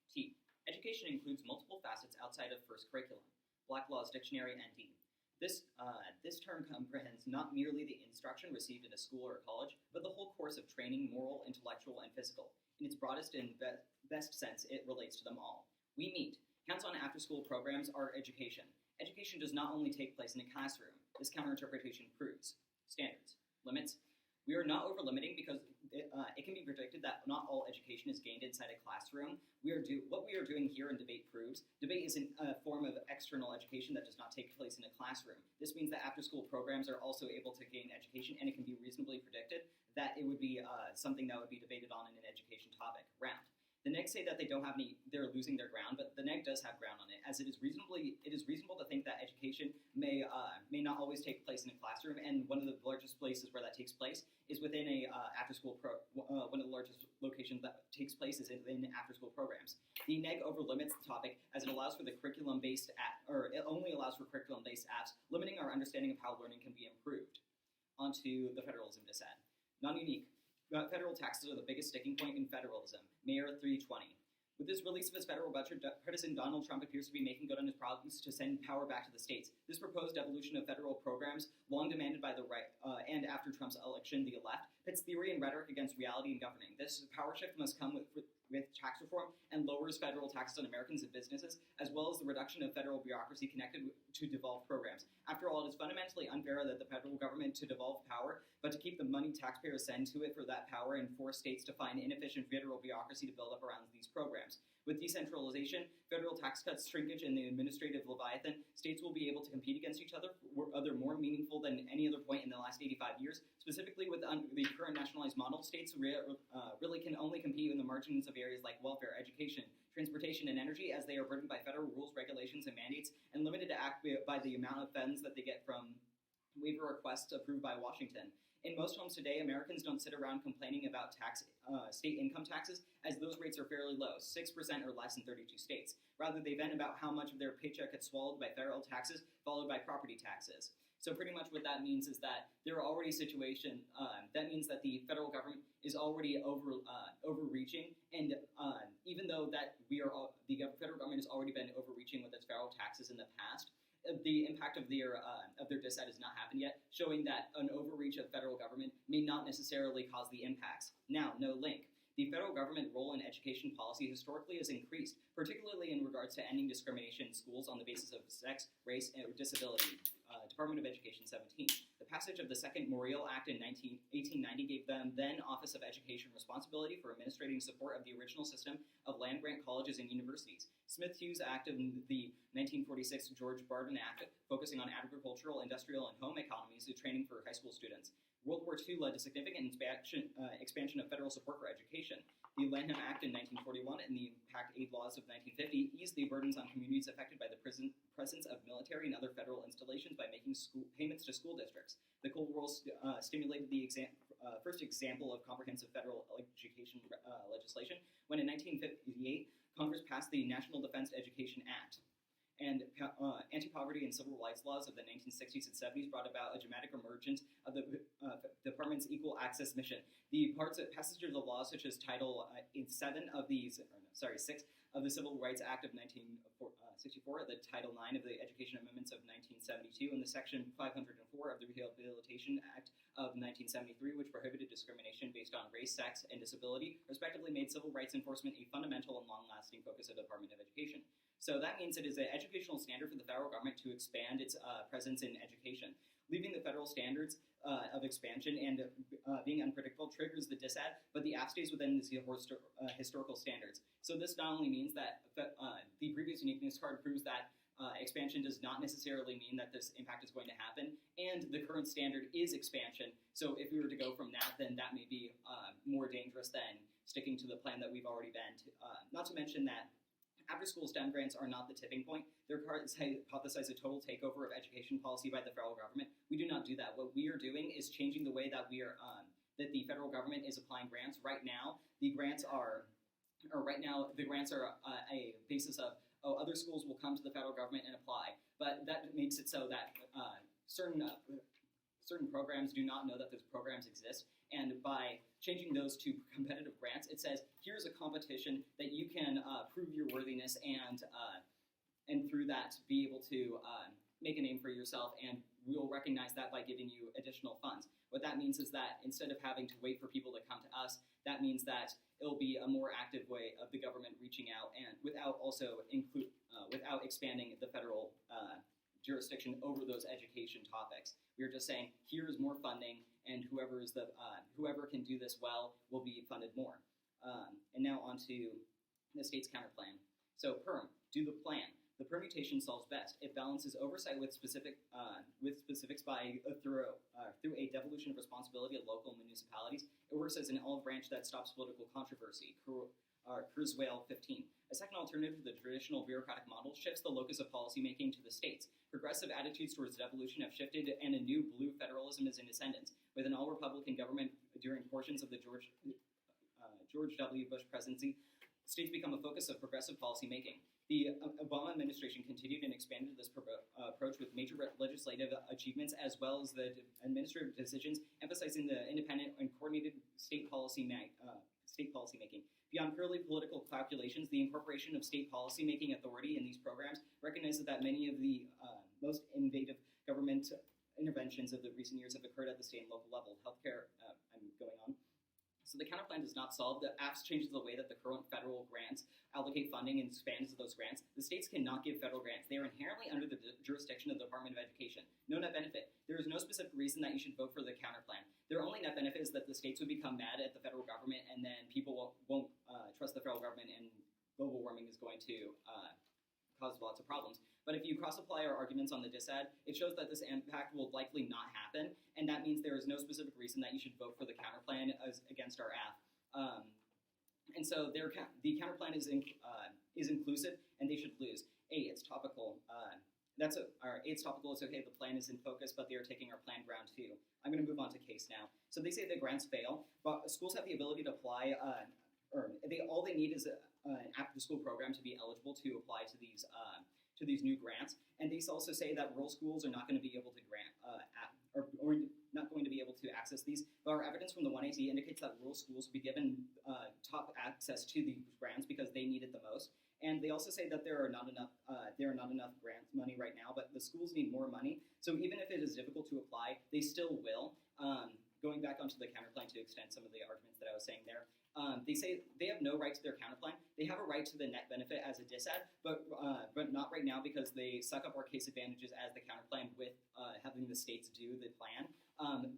S10: T. Education includes multiple facets outside of first curriculum, Black Law's dictionary, and D. This term comprehends not merely the instruction received in a school or a college, but the whole course of training, moral, intellectual, and physical. In its broadest and best sense, it relates to them all. We meet. Counts on after-school programs are education. Education does not only take place in a classroom. This counterinterpretation proves. Standards. Limits. We are not over-limiting because it can be predicted that not all education is gained inside a classroom. What we are doing here in debate proves. Debate is a form of external education that does not take place in a classroom. This means that after-school programs are also able to gain education, and it can be reasonably predicted that it would be something that would be debated on in an education topic. Round. The negs say that they're losing their ground, but the neg does have ground on it, as it is reasonable to think that education may not always take place in a classroom, and one of the largest places where that takes place is within a after-school one of the largest locations that takes place is in after-school programs. The neg overlimits the topic as it allows for the curriculum-based it only allows for curriculum-based apps, limiting our understanding of how learning can be improved. Onto the federalism dissent. Non-unique. Federal taxes are the biggest sticking point in federalism. Mayor 320. With this release of his federal budget, President Donald Trump appears to be making good on his promise to send power back to the states. This proposed evolution of federal programs, long demanded by the right, and after Trump's election, the left, pits theory and rhetoric against reality and governing. This power shift must come with tax reform and lowers federal taxes on Americans and businesses, as well as the reduction of federal bureaucracy connected to devolved programs. After all, it is fundamentally unfair that the federal government to devolve power, but to keep the money taxpayers send to it for that power and force states to find inefficient federal bureaucracy to build up around these programs. With decentralization, federal tax cuts, shrinkage, and the administrative leviathan, states will be able to compete against each other more meaningful than any other point in the last 85 years. Specifically, with the current nationalized model, states really can only compete in the margins of areas like welfare, education, transportation, and energy, as they are burdened by federal rules, regulations, and mandates, and limited to act by the amount of funds that they get from waiver requests approved by Washington. In most homes today, Americans don't sit around complaining about state income taxes, as those rates are fairly low, 6% or less in 32 states. Rather, they vent about how much of their paycheck gets swallowed by federal taxes, followed by property taxes. So pretty much what that means is that there are already situations, that means that the federal government is already overreaching, and even though that the federal government has already been overreaching with its federal taxes in the past, the impact of their disset has not happened yet, showing that an overreach of federal government may not necessarily cause the impacts. Now, no link. The federal government role in education policy historically has increased, particularly in regards to ending discrimination in schools on the basis of sex, race, or disability. Department of Education 17. The passage of the Second Memorial Act in 1890 gave them then Office of Education responsibility for administrating support of the original system of land-grant colleges and universities. Smith-Hughes Act of the 1946 George Barton Act, focusing on agricultural, industrial, and home economies to training for high school students. World War II led to significant expansion of federal support for education. The Lanham Act in 1941 and the Impact Aid laws of 1950 eased the burdens on communities affected by the presence of military and other federal installations by making payments to school districts. The Cold War stimulated the first example of comprehensive federal education legislation when in 1958 Congress passed the National Defense Education Act. And anti-poverty and civil rights laws of the 1960s and 70s brought about a dramatic emergence of the department's equal access mission. The passages of laws such as Title 6 of the Civil Rights Act of 1964, the Title 9 of the Education Amendments of 1972, and the Section 504 of the Rehabilitation Act of 1973, which prohibited discrimination based on race, sex, and disability, respectively made civil rights enforcement a fundamental and long-lasting focus of the Department of Education. So that means it is an educational standard for the federal government to expand its presence in education. Leaving the federal standards of expansion and being unpredictable triggers the disad, but the app stays within the historical standards. So this not only means that the previous uniqueness card proves that expansion does not necessarily mean that this impact is going to happen, and the current standard is expansion. So if we were to go from that, then that may be more dangerous than sticking to the plan that we've already been to. Not to mention that after-school STEM grants are not the tipping point. Their cards hypothesize a total takeover of education policy by the federal government. We do not do that. What we are doing is changing the way that we are that the federal government is applying grants. Right now, the grants are a basis of other schools will come to the federal government and apply, but that makes it so that certain programs do not know that those programs exist. And by changing those to competitive grants, it says, here's a competition that you can prove your worthiness and through that be able to make a name for yourself, and we'll recognize that by giving you additional funds. What that means is that instead of having to wait for people to come to us, that means that it'll be a more active way of the government reaching out, and without expanding the federal jurisdiction over those education topics. We're just saying, here's more funding, and whoever can do this well will be funded more. And now on to the state's counterplan. So PERM, do the plan. The permutation solves best. It balances oversight with specifics through a devolution of responsibility of local municipalities. It works as an olive branch that stops political controversy. Kurzweil 15. A second alternative to the traditional bureaucratic model shifts the locus of policymaking to the states. Progressive attitudes towards devolution have shifted, and a new blue federalism is in ascendance. With an all-Republican government during portions of the George W. Bush presidency, states become a focus of progressive policymaking. The Obama administration continued and expanded this approach with major legislative achievements, as well as the administrative decisions, emphasizing the independent and coordinated state policy making. Beyond purely political calculations, the incorporation of state policy-making authority in these programs recognizes that many of the most innovative government interventions of the recent years have occurred at the state and local level. Healthcare, I'm going on. So the counterplan does not solve the apps changes the way that the current federal grants allocate funding and expands those grants. The states cannot give federal grants. They are inherently under the jurisdiction of the Department of Education. No net benefit. There is no specific reason that you should vote for the counterplan. Their only net benefit is that the states would become mad at the federal government, and then people won't trust the federal government and global warming is going to cause lots of problems. But if you cross-apply our arguments on the disad, it shows that this impact will likely not happen, and that means there is no specific reason that you should vote for the counterplan against our AF. And so the counterplan is inclusive, and they should lose. A, it's topical. It's topical. It's okay. The plan is in focus, but they are taking our plan ground too. I'm going to move on to case now. So they say the grants fail, but schools have the ability to apply. All they need is an after-school program to be eligible to apply to these new grants. And they also say that rural schools are not going to be able to or not going to be able to access these. But our evidence from the 1AC indicates that rural schools will be given top access to these grants because they need it the most. And they also say that there are not enough grant money right now, but the schools need more money. So even if it is difficult to apply, they still will. Going back onto the counterplan to extend some of the arguments that I was saying there, they say they have no right to their counterplan. They have a right to the net benefit as a disad, but not right now because they suck up our case advantages as the counterplan with having the states do the plan.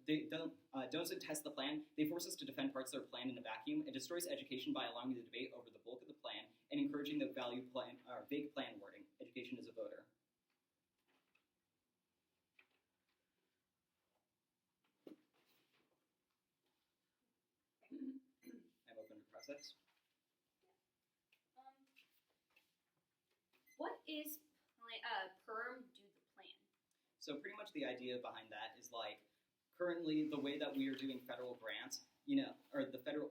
S10: They don't test the plan. They force us to defend parts of their plan in a vacuum. It destroys education by allowing the debate over the bulk of the plan and encouraging the vague plan wording. Education is a voter. I'm open to process.
S3: What is perm do the plan?
S10: So pretty much the idea behind that is like currently the way that we are doing federal grants, or the federal,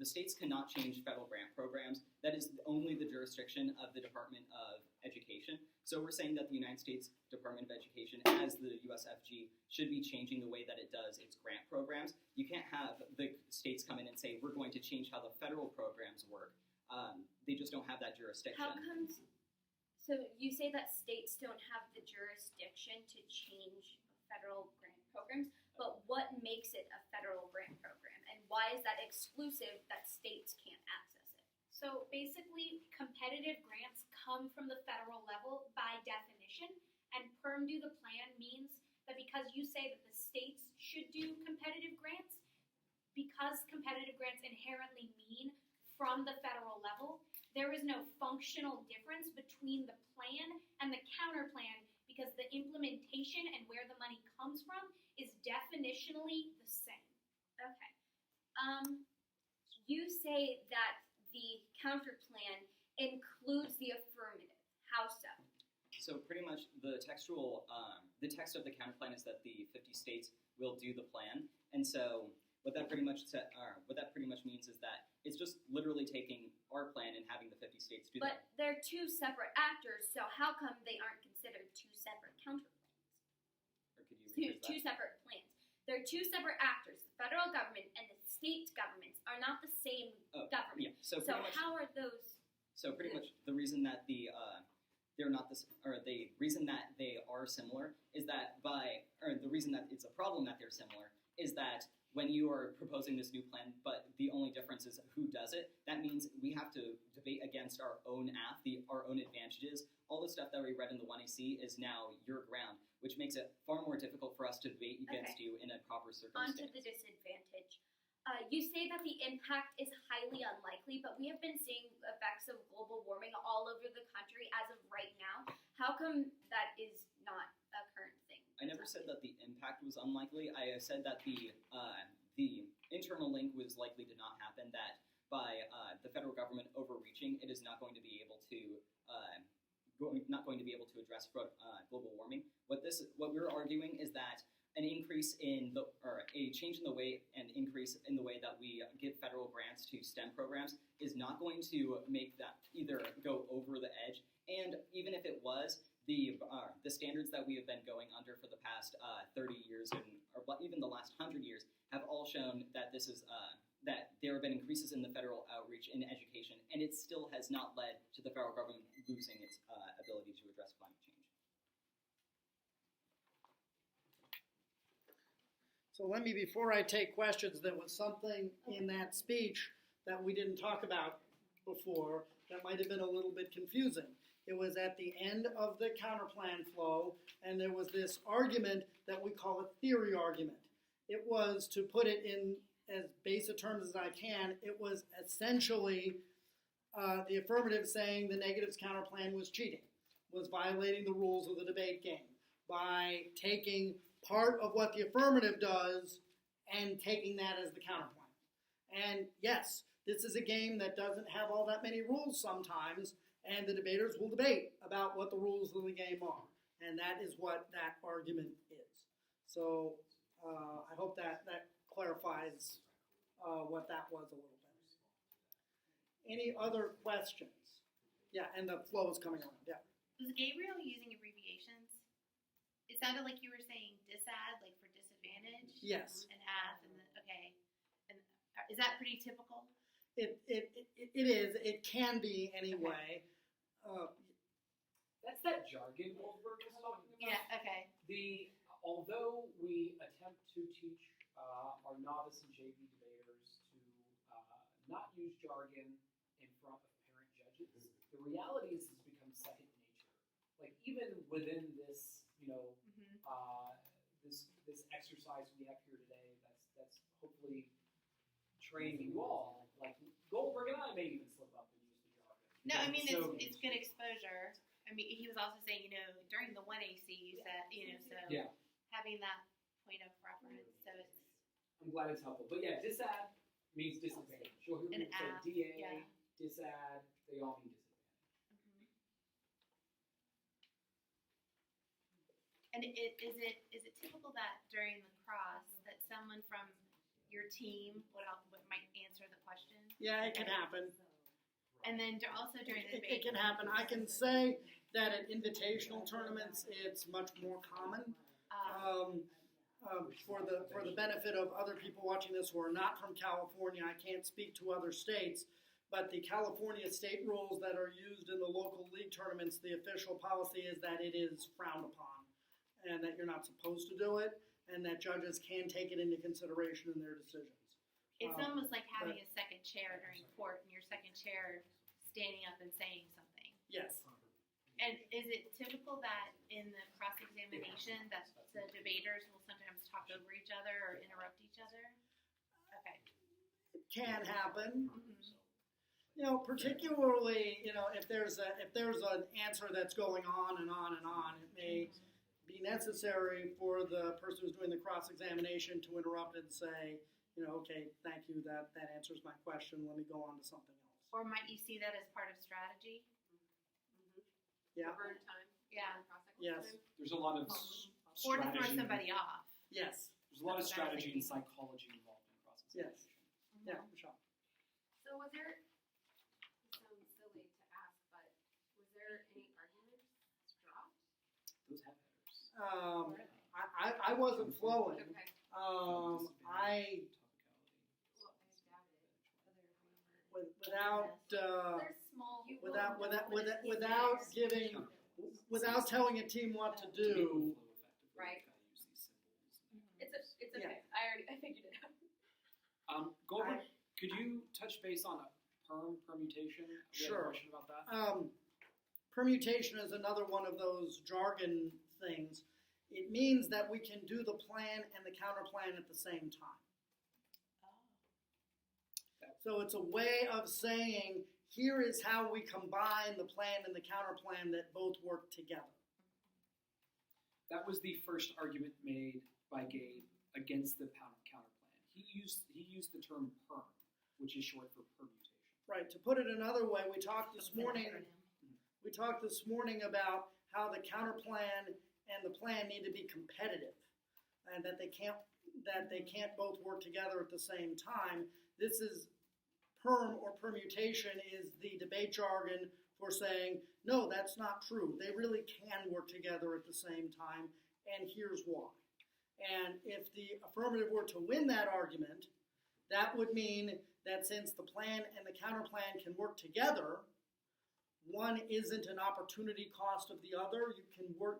S10: the states cannot change federal grant programs. That is only the jurisdiction of the Department of Education. So we're saying that the United States Department of Education, as the USFG, should be changing the way that it does its grant programs. You can't have the states come in and say, we're going to change how the federal programs work. They just don't have that jurisdiction.
S3: How comes? So you say that states don't have the jurisdiction to change federal grant programs, but what makes it a federal grant program? And why is that exclusive that states can't access it?
S2: So basically, competitive grants come from the federal level by definition, and perm do the plan means that because you say that the states should do competitive grants, because competitive grants inherently mean from the federal level, there is no functional difference between the plan and the counterplan because the implementation and where the money comes from is definitionally the same.
S3: Okay. You say that the counterplan includes the affirmative. How so?
S10: So pretty much the text of the counterplan is that the 50 states will do the plan, and so what that pretty much means is that it's just literally taking our plan and having the 50 states do that.
S3: But they're two separate actors, so how come they aren't considered two separate counterplans?
S10: Or could you rephrase
S3: Two
S10: that?
S3: separate plans. They're two separate actors. The federal government and the state governments are not the same government.
S10: Yeah. So
S3: how are those?
S10: So pretty much the reason that the reason that they are similar is that the reason that it's a problem that they're similar is that when you are proposing this new plan, but the only difference is who does it, that means we have to debate against our own our own advantages. All the stuff that we read in the 1AC is now your ground, which makes it far more difficult for us to debate against you in a proper circumstance.
S3: On to the disadvantage. You say that the impact is highly unlikely, but we have been seeing effects of global warming all over the country as of right now. How come that is not a current thing?
S10: I never said that the impact was unlikely. I said that the internal link was likely to not happen, that by the federal government overreaching, it is not going to be able to address global warming. What we're arguing is that a change in the way and increase in the way that we give federal grants to STEM programs is not going to make that either go over the edge, and even if it was, the standards that we have been going under for the past 30 years or even the last 100 years have all shown that that there have been increases in the federal outreach in education, and it still has not led to the federal government losing its ability to address climate change.
S1: So let me, before I take questions, there was something in that speech that we didn't talk about before that might have been a little bit confusing. It was at the end of the counterplan flow, and there was this argument that we call a theory argument. It was, to put it in as basic terms as I can, it was essentially the affirmative saying the negative's counter plan was cheating, was violating the rules of the debate game by taking part of what the affirmative does and taking that as the counterpoint. And yes, this is a game that doesn't have all that many rules sometimes, and the debaters will debate about what the rules of the game are. And that is what that argument is. So I hope that clarifies what that was a little bit. Any other questions? Yeah, and the flow is coming around. Yeah.
S5: Was Gabriel using abbreviations? It sounded like you were saying disad, like for disadvantage.
S1: Yes.
S5: And ath, and okay. And is that pretty typical?
S1: It is. It can be anyway.
S7: That's that jargon Goldberg was talking about.
S5: Yeah. Okay.
S7: Although we attempt to teach our novice and JV debaters to not use jargon in front of parent judges, the reality is it's become second nature. Like even within this, this exercise we have here today, that's hopefully training you all. Like Goldberg and I may even slip up and use the jargon.
S5: No, I mean
S7: So-
S5: it's good exposure. I mean, he was also saying, during the 1AC, you said, so
S7: Yeah.
S5: having that point of reference, so it's
S7: I'm glad it's helpful. But yeah, disad means disadvantage. You'll hear
S5: an
S7: people say
S5: ath,
S7: DA,
S5: yeah.
S7: disad, they all mean disadvantage.
S5: And is it typical that during the cross that someone from your team would might answer the question?
S1: Yeah, it can happen.
S5: And then also during the
S1: It
S5: debate,
S1: can happen. I can say that at invitational tournaments, it's much more common. For the benefit of other people watching this who are not from California, I can't speak to other states, but the California state rules that are used in the local league tournaments, the official policy is that it is frowned upon and that you're not supposed to do it and that judges can take it into consideration in their decisions.
S5: it's almost like having a second chair during court and your second chair standing up and saying something.
S1: Yes.
S5: And is it typical that in the cross-examination that the debaters will sometimes talk over each other or interrupt each other? Okay.
S1: It can happen. Particularly, if there's an answer that's going on and on and on, it may be necessary for the person who's doing the cross-examination to interrupt and say, okay, thank you, that answers my question, let me go on to something else.
S5: Or might you see that as part of strategy?
S1: Yeah.
S8: Burn time.
S5: Yeah.
S1: Yes.
S7: There's a lot of
S5: Or to throw
S7: strategy.
S5: somebody off.
S1: Yes.
S7: There's a lot of
S5: That's what I was
S7: strategy and
S5: thinking.
S7: psychology involved in cross-examination.
S1: Yeah, Michelle.
S8: So was there, it sounds silly to ask, but was there any arguments dropped?
S7: Those have headers.
S1: I wasn't flowing.
S8: Okay.
S1: I
S8: Well, I doubt it.
S1: without
S8: There's small.
S1: without telling a team what to do.
S8: Right. It's
S1: Yeah.
S8: okay. I figured it out.
S7: Goldberg, could you touch base on a permutation? We had a
S1: Sure.
S7: question about that.
S1: Permutation is another one of those jargon things. It means that we can do the plan and the counter plan at the same time. So it's a way of saying, here is how we combine the plan and the counter plan that both work together.
S7: That was the first argument made by Gabe against the counter plan. He used the term perm, which is short for permutation.
S1: Right. To put it another way, we talked this morning about how the counter plan and the plan need to be competitive, and that they can't both work together at the same time. This is perm or permutation is the debate jargon for saying, no, that's not true. They really can work together at the same time, and here's why. And if the affirmative were to win that argument, that would mean that since the plan and the counter plan can work together, one isn't an opportunity cost of the other.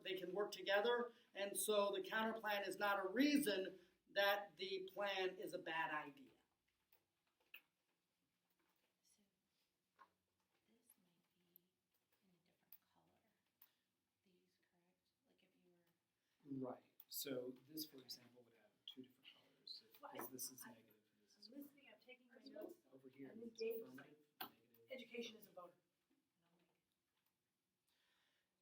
S1: They can work together, and so the counter plan is not a reason that the plan is a bad idea.
S7: Right. So this, for example, would have two different colors. If this is negative and this is
S6: I'm listening, I'm taking my notes.
S7: over here.
S6: And then
S7: It's
S6: Gabe was
S7: affirmative, negative.
S6: education as a voter.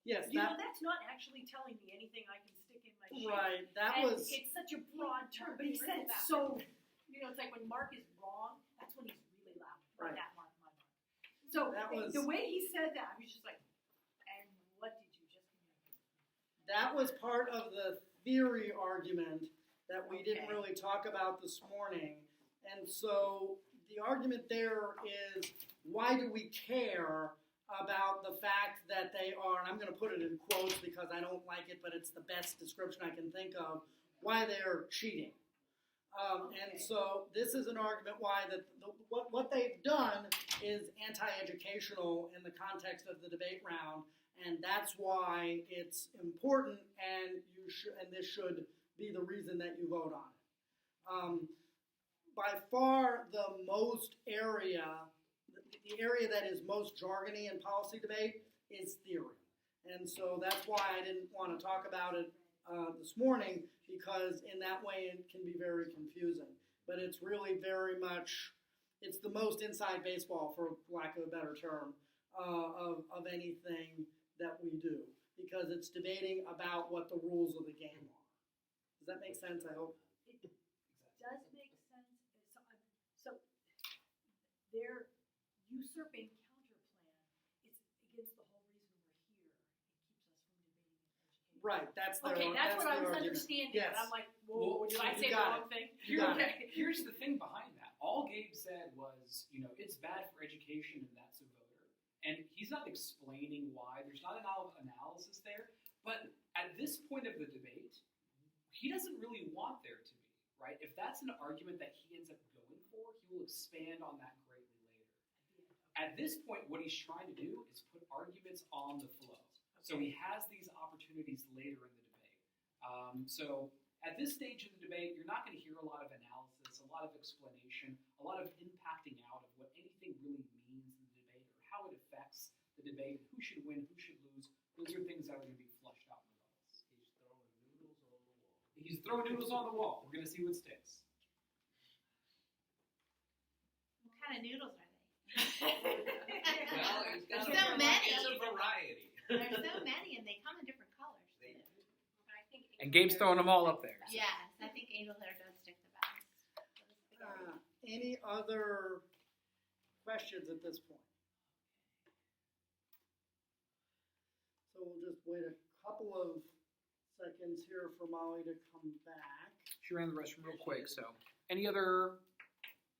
S1: Yes,
S6: You know,
S1: that,
S6: that's not actually telling me anything I can stick in my sheet.
S1: right, that
S6: And
S1: was,
S6: it's such a broad term, but he said it so, it's like when Mark is wrong, that's when he's really loud.
S1: Right.
S6: That Mark, my Mark. So
S1: That was-
S6: the way he said that, I was just like, and what did you just communicate?
S1: that was part of the theory argument that we didn't
S6: Okay.
S1: really talk about this morning. And so the argument there is, why do we care about the fact that they are, and I'm going to put it in quotes because I don't like it, but it's the best description I can think of, why they're cheating. And so this is an argument why that what they've done is anti-educational in the context of the debate round, and that's why it's important, and this should be the reason that you vote on it. By far the most area, the area that is most jargony in policy debate is theory. And so that's why I didn't want to talk about it this morning, because in that way it can be very confusing. But it's really very much, it's the most inside baseball, for lack of a better term, of anything that we do, because it's debating about what the rules of the game are. Does that make sense, I hope?
S6: It does make sense. So their usurping counterplan is against the whole reason we're here. It keeps us from debating education.
S1: Right, that's their
S6: Okay, that's what I
S1: their
S6: was
S1: argument.
S6: understanding.
S1: Yes.
S6: And I'm like,
S7: Well,
S6: whoa, did
S7: so
S6: I
S7: you
S6: say the
S1: got
S6: wrong thing?
S1: You got it.
S7: Here's the thing behind that. All Gabe said was, it's bad for education and that's a voter. And he's not explaining why. There's not enough analysis there. But at this point of the debate, he doesn't really want there to be, right? If that's an argument that he ends up going for, he will expand on that greatly later. At this point, what he's trying to do is put arguments on the flow. So he has these opportunities later in the debate. So at this stage of the debate, you're not going to hear a lot of analysis, a lot of explanation, a lot of impacting out of what anything really means in the debate or how it affects the debate, who should win, who should lose. Those are things that are going to be flushed out in rebuttals. He's throwing noodles on the wall. We're going to see what sticks.
S5: What kind of noodles are they?
S11: Well, it's
S5: There's
S11: got
S5: so many.
S11: It's a variety.
S5: There's so many, and they come in different colors.
S11: They
S5: too.
S8: But I think
S7: And Gabe's throwing them all up there.
S5: Yes, I think angel hair does stick the best.
S1: Any other questions at this point? So we'll just wait a couple of seconds here for Molly to come back.
S7: She ran to the restroom real quick, so. Any other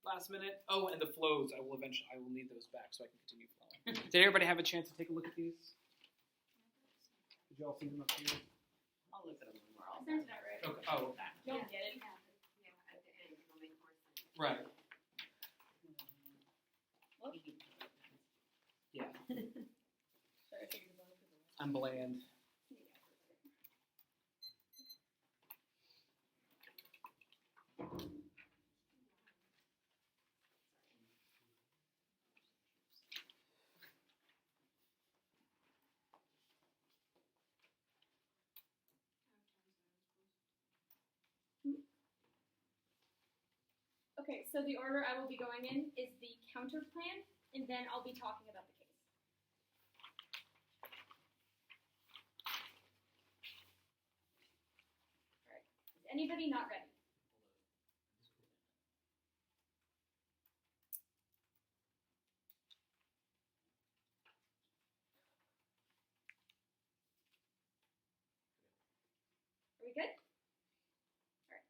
S7: last minute? Oh, and the flows, I will need those back so I can continue flowing. Did everybody have a chance to take a look at these? Did you all see them up here?
S11: I'll look at them when we're all
S2: Sounds
S11: done.
S2: about right.
S7: Okay. Oh,
S2: Don't get it.
S8: Yeah, at the end, it'll make more sense.
S7: right. Yeah. I'm bland.
S2: Okay, so the order I will be going in is the counter plan, and then I'll be talking about the case. Alright, is anybody not ready? Are we good? Alright.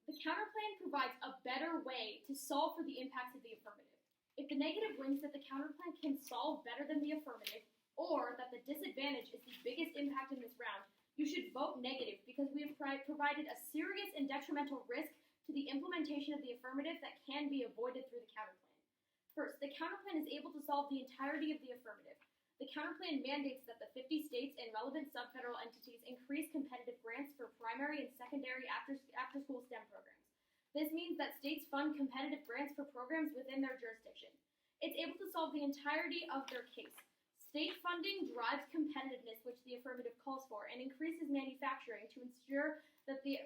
S2: The counterplan provides a better way to solve for the impacts of the affirmative. If the negative wins that the counterplan can solve better than the affirmative, or that the disadvantage is the biggest impact in this round, you should vote negative because we have provided a serious and detrimental risk to the implementation of the affirmative that can be avoided through the counterplan. First, the counterplan is able to solve the entirety of the affirmative. The counterplan mandates that the 50 states and relevant subfederal entities increase competitive grants for primary and secondary after-school STEM programs. This means that states fund competitive grants for programs within their jurisdiction. It's able to solve the entirety of their case. State funding drives competitiveness, which the affirmative calls for, and increases manufacturing to ensure that the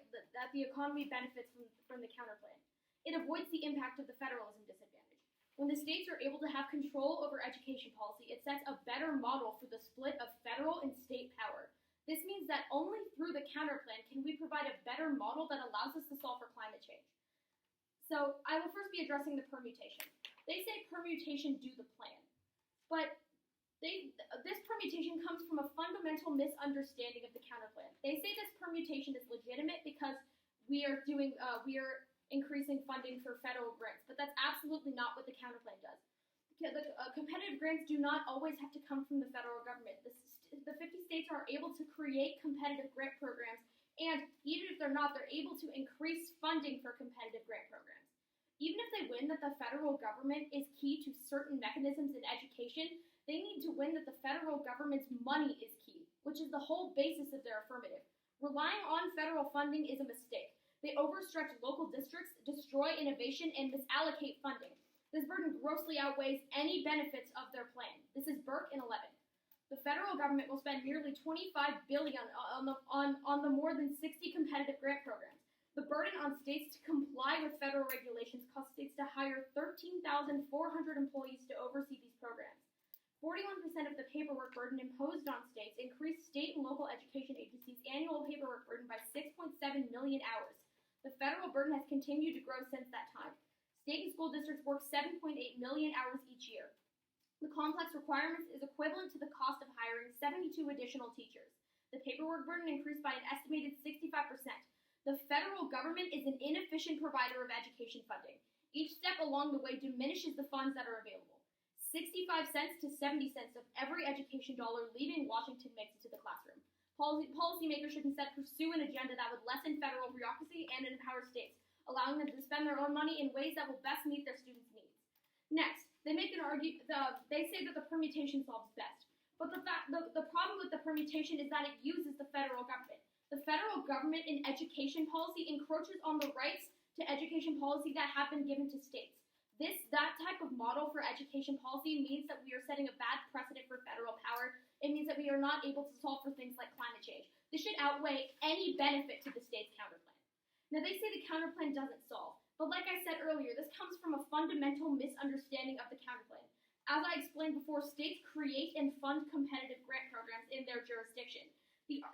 S2: economy benefits from the counterplan. It avoids the impact of the federalism disadvantage. When the states are able to have control over education policy, it sets a better model for the split of federal and state power. This means that only through the counterplan can we provide a better model that allows us to solve for climate change. So I will first be addressing the permutation. They say permutation do the plan, but this permutation comes from a fundamental misunderstanding of the counterplan. They say this permutation is legitimate because we are increasing funding for federal grants, but that's absolutely not what the counterplan does. Competitive grants do not always have to come from the federal government. The 50 states are able to create competitive grant programs, and even if they're not, they're able to increase funding for competitive grant programs. Even if they win that the federal government is key to certain mechanisms in education, they need to win that the federal government's money is key, which is the whole basis of their affirmative. Relying on federal funding is a mistake. They overstretch local districts, destroy innovation, and misallocate funding. This burden grossly outweighs any benefits of their plan. This is Burke in 11. The federal government will spend nearly $25 billion on the more than 60 competitive grant programs. The burden on states to comply with federal regulations caused states to hire 13,400 employees to oversee these programs. 41% of the paperwork burden imposed on states increased state and local education agencies' annual paperwork burden by 6.7 million hours. The federal burden has continued to grow since that time. State and school districts work 7.8 million hours each year. The complex requirements is equivalent to the cost of hiring 72 additional teachers. The paperwork burden increased by an estimated 65%. The federal government is an inefficient provider of education funding. Each step along the way diminishes the funds that are available. 65 cents to 70 cents of every education dollar leaving Washington makes it to the classroom. Policymakers should instead pursue an agenda that would lessen federal bureaucracy and empower states, allowing them to spend their own money in ways that will best meet their students' needs. Next, they say that the permutation solves best. But the problem with the permutation is that it uses the federal government. The federal government in education policy encroaches on the rights to education policy that have been given to states. That type of model for education policy means that we are setting a bad precedent for federal power. It means that we are not able to solve for things like climate change. This should outweigh any benefit to the state's counterplan. Now, they say the counterplan doesn't solve, but like I said earlier, this comes from a fundamental misunderstanding of the counterplan. As I explained before, states create and fund competitive grant programs in their jurisdiction.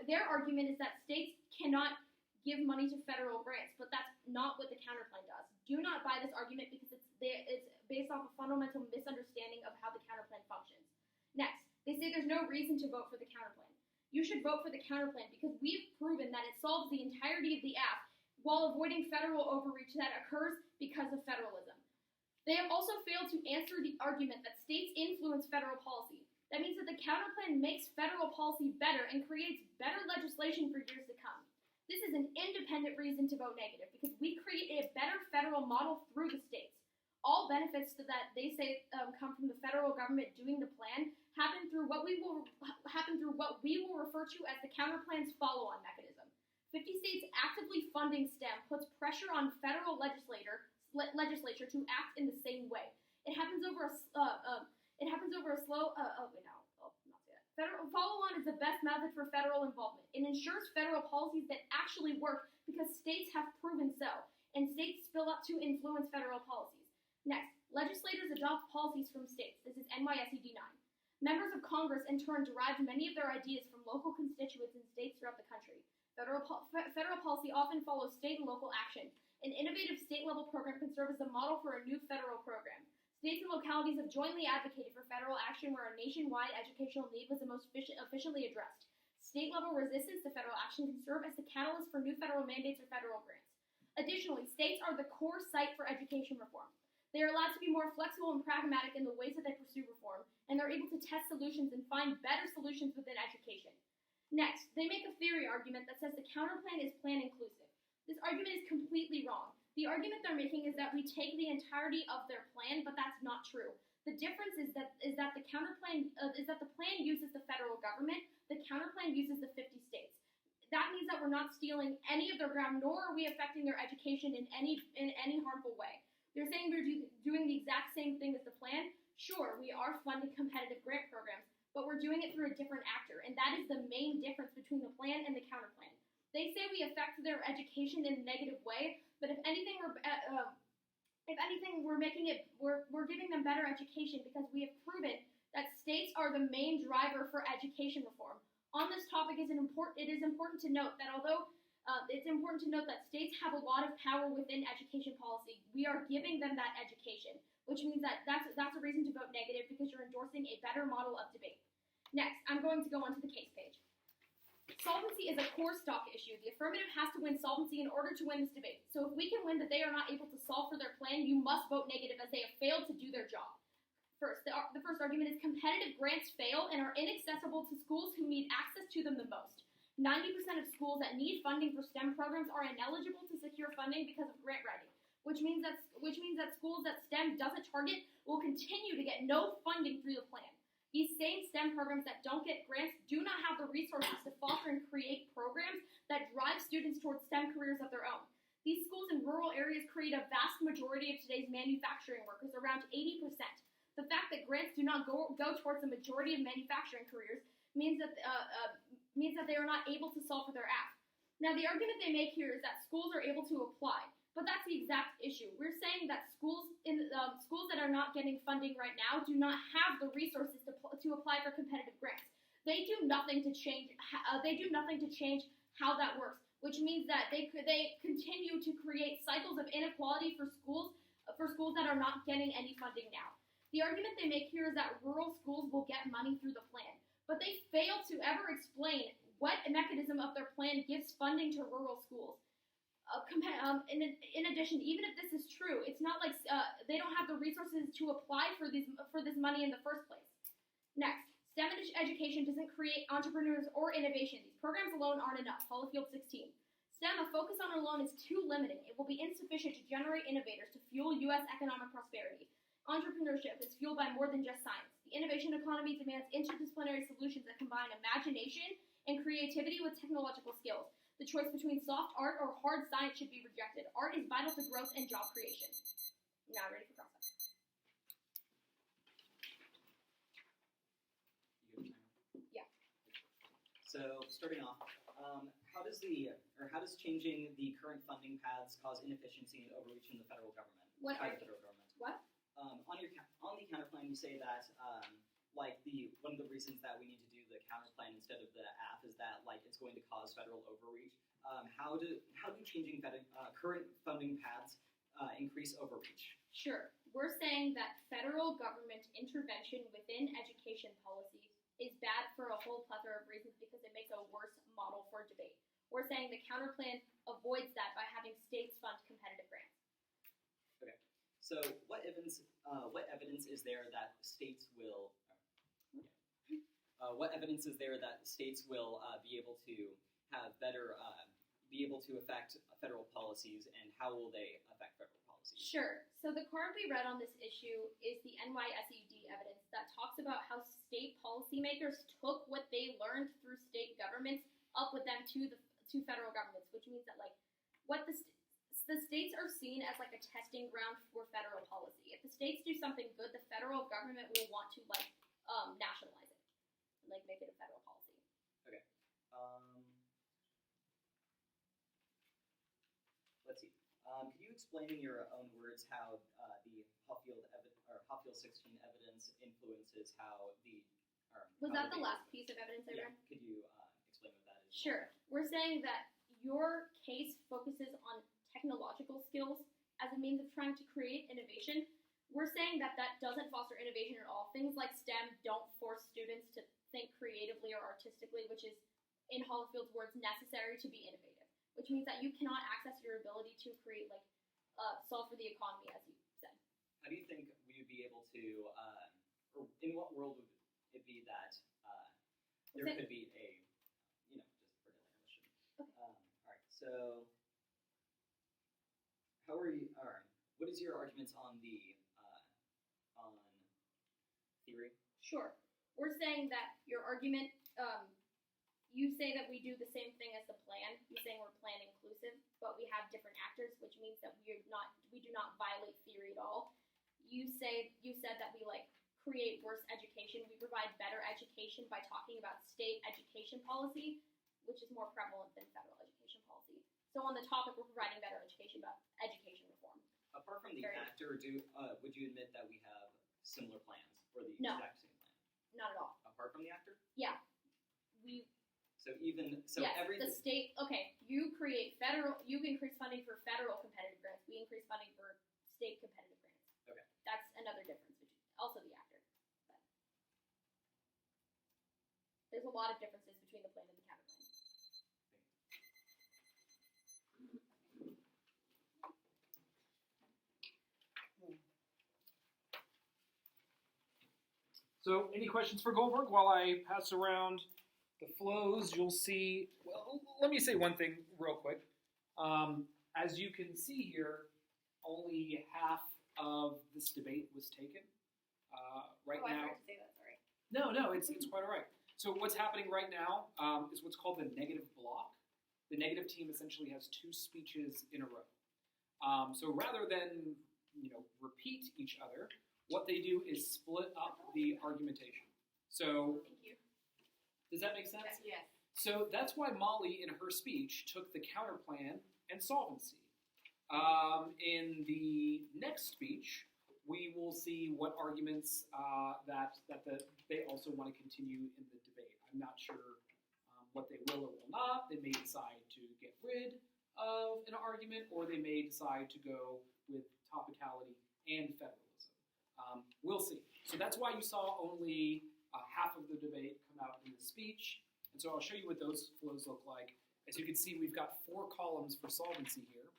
S2: Their argument is that states cannot give money to federal grants, but that's not what the counterplan does. Do not buy this argument because it's based off a fundamental misunderstanding of how the counterplan functions. Next, they say there's no reason to vote for the counterplan. You should vote for the counterplan because we've proven that it solves the entirety of the app while avoiding federal overreach that occurs because of federalism. They have also failed to answer the argument that states influence federal policy. That means that the counterplan makes federal policy better and creates better legislation for years to come. This is an independent reason to vote negative because we create a better federal model through the states. All benefits to that they say come from the federal government doing the plan happen through what we will refer to as the counterplan's follow-on mechanism. 50 states actively funding STEM puts pressure on federal legislature to act in the same way. It happens over a slow. Federal follow-on is the best method for federal involvement. It ensures federal policies that actually work because states have proven so, and states spill up to influence federal policies. Next, legislators adopt policies from states. This is NYSE D9. Members of Congress, in turn, derived many of their ideas from local constituents in states throughout the country. Federal policy often follows state and local action. An innovative state-level program can serve as a model for a new federal program. States and localities have jointly advocated for federal action where a nationwide educational need was the most efficiently addressed. State-level resistance to federal action can serve as the catalyst for new federal mandates or federal grants. Additionally, states are the core site for education reform. They are allowed to be more flexible and pragmatic in the ways that they pursue reform, and they're able to test solutions and find better solutions within education. Next, they make a theory argument that says the counterplan is plan inclusive. This argument is completely wrong. The argument they're making is that we take the entirety of their plan, but that's not true. The difference is that the plan uses the federal government, the counterplan uses the 50 states. That means that we're not stealing any of their ground, nor are we affecting their education in any harmful way. They're saying we're doing the exact same thing as the plan. Sure, we are funding competitive grant programs, but we're doing it through a different actor, and that is the main difference between the plan and the counterplan. They say we affect their education in a negative way, but if anything,
S12: If anything, we're giving them better education because we have proven that states are the main driver for education reform. On this topic, it is important to note that although states have a lot of power within education policy, we are giving them that education, which means that's a reason to vote negative because you're endorsing a better model of debate. Next, I'm going to go on to the case page. Solvency is a core stock issue. The affirmative has to win solvency in order to win this debate. So if we can win that they are not able to solve for their plan, you must vote negative as they have failed to do their job. First, the first argument is competitive grants fail and are inaccessible to schools who need access to them the most. 90% of schools that need funding for STEM programs are ineligible to secure funding because of grant writing, which means that schools that STEM doesn't target will continue to get no funding through the plan. These same STEM programs that don't get grants do not have the resources to foster and create programs that drive students towards STEM careers of their own. These schools in rural areas create a vast majority of today's manufacturing workers, around 80%. The fact that grants do not go towards the majority of manufacturing careers means that they are not able to solve for their ask. Now, the argument they make here is that schools are able to apply, but that's the exact issue. We're saying that schools that are not getting funding right now do not have the resources to apply for competitive grants. They do nothing to change. They do nothing to change how that works, which means that they continue to create cycles of inequality for schools that are not getting any funding now. The argument they make here is that rural schools will get money through the plan, but they fail to ever explain what mechanism of their plan gives funding to rural schools. In addition, even if this is true, it's not like they don't have the resources to apply for this money in the first place. Next, STEM education doesn't create entrepreneurs or innovation. These programs alone aren't enough. Holyfield 16. STEM, a focus on it alone, is too limiting. It will be insufficient to generate innovators to fuel U.S. economic prosperity. Entrepreneurship is fueled by more than just science. The innovation economy demands interdisciplinary solutions that combine imagination and creativity with technological skills. The choice between soft art or hard science should be rejected. Art is vital to growth and job creation. Now, ready for cross-up. Yeah.
S10: So, starting off, how does changing the current funding paths cause inefficiency and overreach in the federal government?
S12: What?
S10: On the counterplan, you say that one of the reasons that we need to do the counterplan instead of the app is that it's going to cause federal overreach. How do changing current funding paths increase overreach?
S12: Sure. We're saying that federal government intervention within education policy is bad for a whole plethora of reasons because it makes a worse model for debate. We're saying the counterplan avoids that by having states fund competitive grants.
S10: Okay. So what evidence is there that states will be able to have better be able to affect federal policies, and how will they affect federal policies?
S12: Sure. So the card we read on this issue is the NYSED evidence that talks about how state policymakers took what they learned through state governments up with them to federal governments, which means that what the states are seen as a testing ground for federal policy. If the states do something good, the federal government will want to nationalize it, and make it a federal policy.
S10: Okay. Let's see. Could you explain in your own words how the Hopfield 16 evidence influences how the
S12: Was that the last piece of evidence I read?
S10: Could you explain what that is?
S12: Sure. We're saying that your case focuses on technological skills as a means of trying to create innovation. We're saying that doesn't foster innovation at all. Things like STEM don't force students to think creatively or artistically, which is, in Holyfield's words, necessary to be innovative, which means that you cannot access your ability to create, solve for the economy, as you said.
S10: How do you think we would be able to, or in what world would it be that there could be a, just for demolition?
S12: Okay.
S10: All right, so what is your arguments on on theory?
S12: Sure. We're saying that your argument, you say that we do the same thing as the plan. You're saying we're plan inclusive, but we have different actors, which means that we do not violate theory at all. You said that we create worse education. We provide better education by talking about state education policy, which is more prevalent than federal education policy. So on the topic, we're providing better education about education reform.
S10: Apart from the
S12: Very-
S10: actor, would you admit that we have similar plans or the
S12: No.
S10: exact same plan?
S12: Not at all.
S10: Apart from the actor?
S12: We yes,
S10: everything.
S12: the state. Okay, you increase funding for federal competitive grants. We increase funding for state competitive grants.
S10: Okay.
S12: That's another difference between also the actor. But there's a lot of differences between the plan and the counterplan.
S7: So, any questions for Goldberg while I pass around the flows? You'll see. Well, let me say one thing real quick. As you can see here, only half of this debate was taken. Right
S12: I
S7: now.
S12: forgot to say that. Sorry.
S7: No, it's quite all right. So what's happening right now is what's called the negative block. The negative team essentially has 2 speeches in a row. So rather than repeat each other, what they do is split up the argumentation. So
S12: Thank you.
S7: does that make sense?
S8: Yes.
S7: So that's why Molly, in her speech, took the counterplan and solvency. In the next speech, we will see what arguments they also want to continue in the debate. I'm not sure what they will or will not. They may decide to get rid of an argument, or they may decide to go with topicality and federalism. We'll see. So that's why you saw only half of the debate come out in the speech. And so I'll show you what those flows look like. As you can see, we've got 4 columns for solvency here,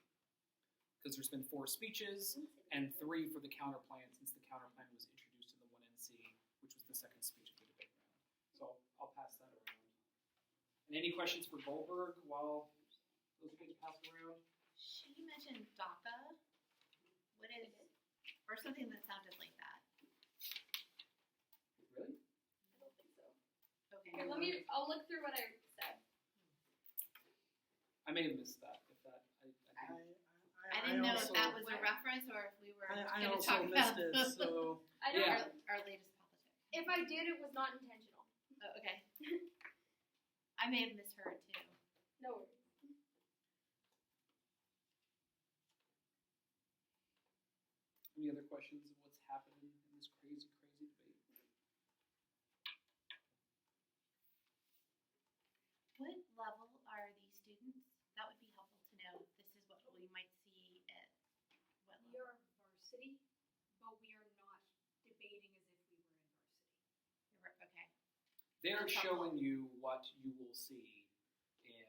S7: because there's been 4 speeches and 3 for the counterplan, since the counterplan was introduced in the 1NC, which was the second speech of the debate round. So I'll pass that around. And any questions for Goldberg while those are getting passed around?
S5: She mentioned DACA. What is or something that sounded like that.
S7: Really?
S12: I don't think so.
S5: Okay.
S12: Here, I'll look through what I said.
S7: I may have missed that.
S5: I didn't know if that was a reference or if we were
S1: I
S5: going to
S1: also
S5: talk
S1: missed
S5: about
S1: it, so
S12: I don't.
S7: Yeah.
S5: our latest politics.
S12: If I did, it was not intentional.
S5: Oh, okay. I may have misheard too.
S12: No worries.
S7: Any other questions of what's happening in this crazy, crazy debate?
S5: What level are these students? That would be helpful to know. This is what we might see at what
S6: We
S5: level?
S6: are varsity, but we are not debating as if we were in varsity.
S5: Okay.
S7: They're
S5: That's helpful.
S7: showing you what you will see in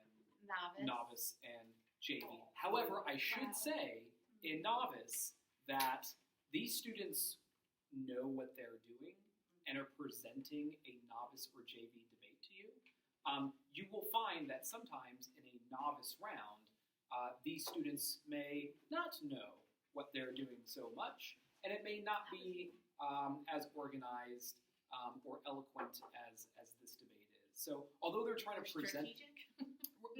S7: novice and JV. However, I should say in novice that these students know what they're doing and are presenting a novice or JV debate to you. You will find that sometimes in a novice round, these students may not know what they're doing so much, and it may not be as organized or eloquent as this debate is. So although they're trying to present...
S5: Strategic?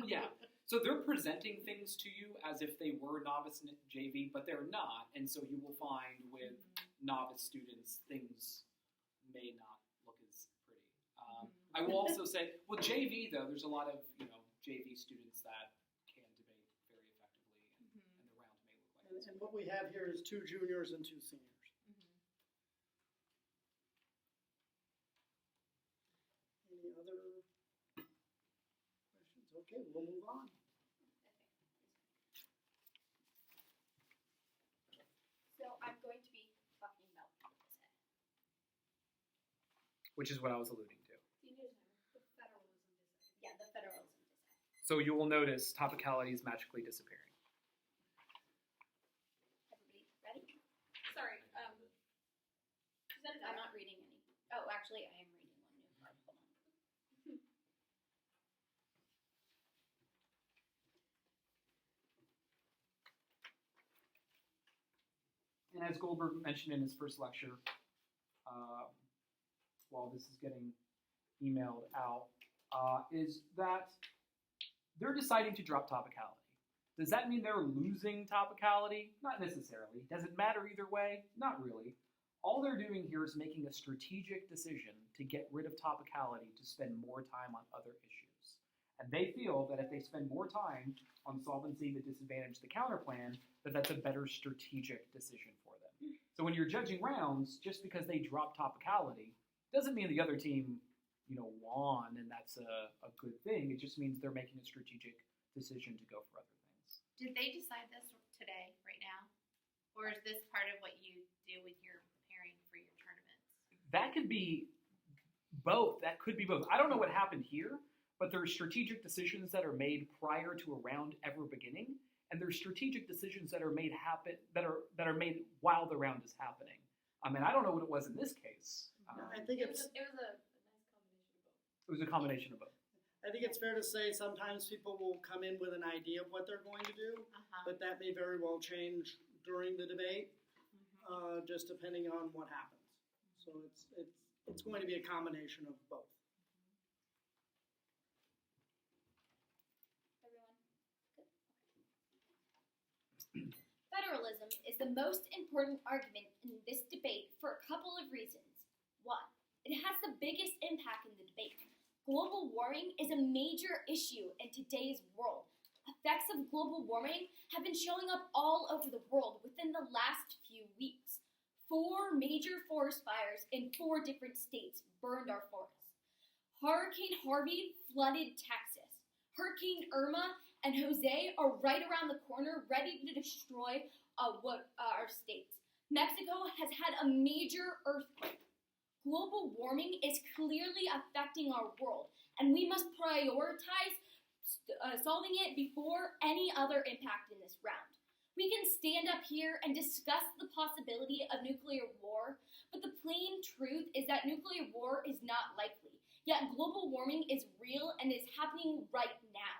S7: Yeah. So they're presenting things to you as if they were novice and JV, but they're not. And so you will find with novice students, things may not look as pretty. I will also say, well, JV though, there's a lot of JV students that can debate very effectively, and the round may look like this.
S1: and what we have here is 2 juniors and 2 seniors. Any other questions? Okay, we'll move on.
S12: So I'm going to be talking about this head.
S7: Which is what I was alluding to.
S6: The federalism decided.
S12: Yeah, the federalism design.
S7: So you will notice topicality is magically disappearing.
S12: Everybody ready? Sorry. I'm not reading any. Oh, actually, I am reading one new part. Hold on.
S7: And as Goldberg mentioned in his first lecture, while this is getting emailed out, is that they're deciding to drop topicality. Does that mean they're losing topicality? Not necessarily. Does it matter either way? Not really. All they're doing here is making a strategic decision to get rid of topicality to spend more time on other issues. And they feel that if they spend more time on solvency, the disadvantage, the counter plan, that's a better strategic decision for them. So when you're judging rounds, just because they drop topicality doesn't mean the other team, won and that's a good thing. It just means they're making a strategic decision to go for other things.
S5: Did they decide this today, right now? Or is this part of what you do when you're preparing for your tournaments?
S7: That could be both. That could be both. I don't know what happened here, but there are strategic decisions that are made prior to a round ever beginning, and there's strategic decisions that are made made while the round is happening. I mean, I don't know what it was in this case.
S1: I think
S8: It was a nice combination of both.
S7: It was a combination of both.
S1: I think it's fair to say sometimes people will come in with an idea of what they're going to do, but that may very well change during the debate, just depending on what happens. So it's going to be a combination of both.
S3: Federalism is the most important argument in this debate for a couple of reasons. One, it has the biggest impact in the debate. Global warming is a major issue in today's world. Effects of global warming have been showing up all over the world within the last few weeks. 4 major forest fires in 4 different states burned our forests. Hurricane Harvey flooded Texas. Hurricane Irma and Jose are right around the corner, ready to destroy our states. Mexico has had a major earthquake. Global warming is clearly affecting our world, and we must prioritize solving it before any other impact in this round. We can stand up here and discuss the possibility of nuclear war, but the plain truth is that nuclear war is not likely. Yet global warming is real and is happening right now.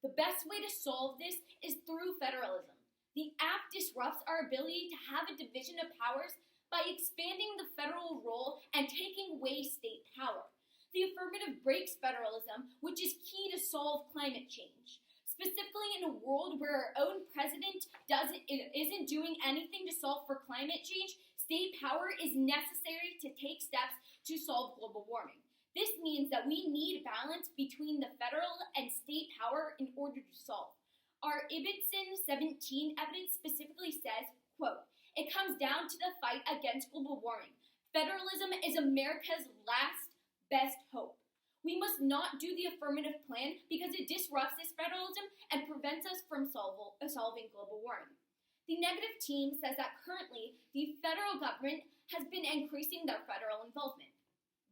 S3: The best way to solve this is through federalism. The act disrupts our ability to have a division of powers by expanding the federal role and taking away state power. The affirmative breaks federalism, which is key to solve climate change. Specifically in a world where our own president isn't doing anything to solve for climate change, state power is necessary to take steps to solve global warming. This means that we need balance between the federal and state power in order to solve. Our Ibbotson 17 evidence specifically says, quote, "It comes down to the fight against global warming. Federalism is America's last best hope. We must not do the affirmative plan because it disrupts this federalism and prevents us from solving global warming." The negative team says that currently the federal government has been increasing their federal involvement.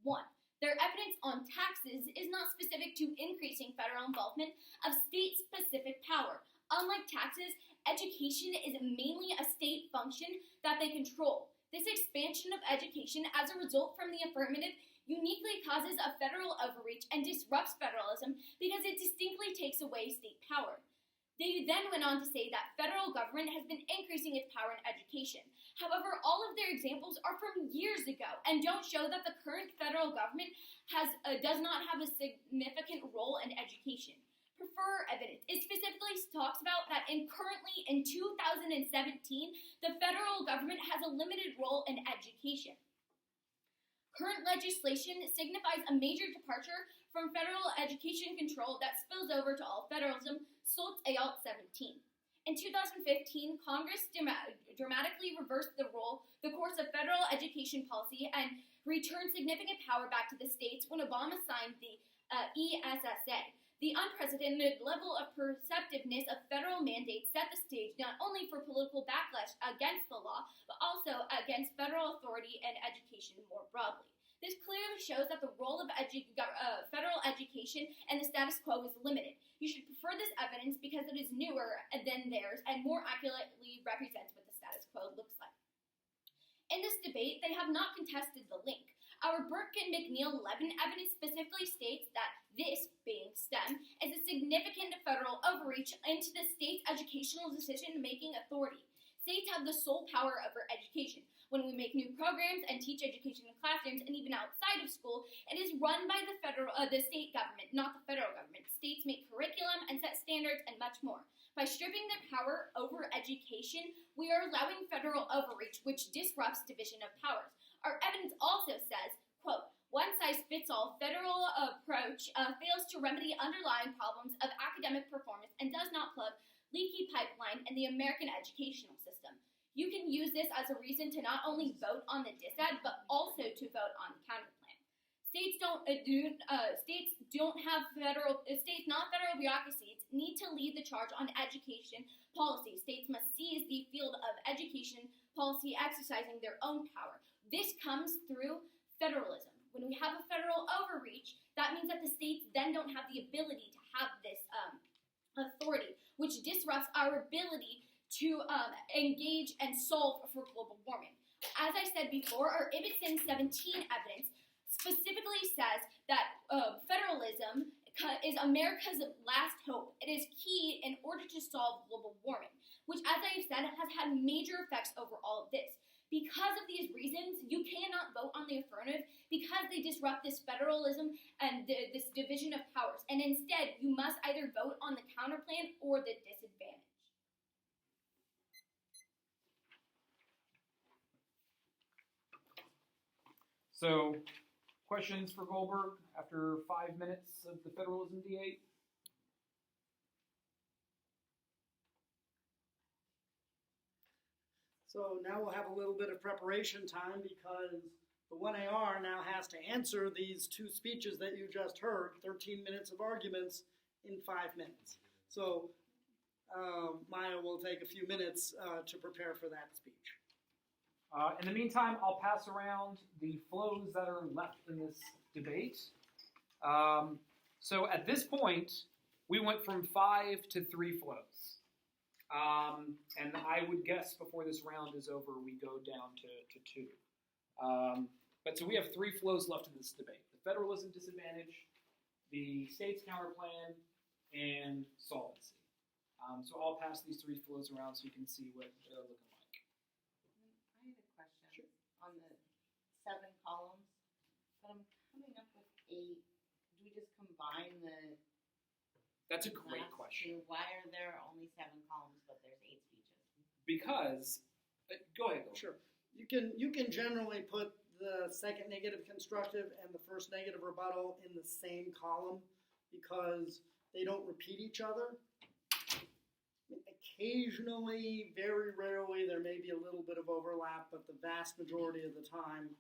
S3: 1. Their evidence on taxes is not specific to increasing federal involvement of state-specific power. Unlike taxes, education is mainly a state function that they control. This expansion of education as a result from the affirmative uniquely causes a federal overreach and disrupts federalism because it distinctly takes away state power. They then went on to say that federal government has been increasing its power in education. However, all of their examples are from years ago and don't show that the current federal government does not have a significant role in education. Prefer evidence. It specifically talks about that currently in 2017, the federal government has a limited role in education. Current legislation signifies a major departure from federal education control that spills over to all federalism, Schultz et al. 17. In 2015, Congress dramatically reversed the course of federal education policy and returned significant power back to the states when Obama signed the ESSA. The unprecedented level of perceptiveness of federal mandates set the stage not only for political backlash against the law, but also against federal authority and education more broadly. This clearly shows that the role of federal education and the status quo is limited. You should prefer this evidence because it is newer than theirs and more accurately represents what the status quo looks like. In this debate, they have not contested the link. Our Burke and McNeil-Levin evidence specifically states that this, being STEM, is a significant federal overreach into the state's educational decision-making authority. States have the sole power over education. When we make new programs and teach education in classrooms and even outside of school, it is run by the state government, not the federal government. States make curriculum and set standards and much more. By stripping their power over education, we are allowing federal overreach, which disrupts division of powers. Our evidence also says, quote, "One side one-size-fits-all federal approach fails to remedy underlying problems of academic performance and does not plug leaky pipeline in the American educational system. You can use this as a reason to not only vote on the dissent, but also to vote on the counterplan. States not federal bureaucracies need to lead the charge on education policy. States must seize the field of education policy, exercising their own power. This comes through federalism. When we have a federal overreach, that means that the states then don't have the ability to have this authority, which disrupts our ability to engage and solve for global warming. As I said before, our Ibbotson 17 evidence specifically says that federalism is America's last hope. It is key in order to solve global warming, which, as I have said, has had major effects over all of this. Because of these reasons, you cannot vote on the affirmative because they disrupt this federalism and this division of powers. And instead, you must either vote on the counterplan or the disadvantage.
S7: So, questions for Goldberg after 5 minutes of the federalism D8?
S1: So now we'll have a little bit of preparation time because the 1AR now has to answer these two speeches that you just heard, 13 minutes of arguments in 5 minutes. So Maya will take a few minutes to prepare for that speech.
S7: In the meantime, I'll pass around the flows that are left in this debate. So at this point, we went from 5 to 3 flows. And I would guess before this round is over, we go down to 2. But so we have 3 flows left in this debate. The federalism disadvantage, the state's counterplan, and solvency. So I'll pass these 3 flows around so you can see what they're looking like.
S11: I had a question on the 7 columns, but I'm coming up with 8. Do we just combine the
S7: That's a great
S11: last
S7: question.
S11: 2? Why are there only 7 columns, but there's 8 speeches?
S7: Because, go ahead, Bill.
S1: Sure. You can generally put the second negative constructive and the first negative rebuttal in the same column because they don't repeat each other. Occasionally, very rarely, there may be a little bit of overlap, but the vast majority of the time,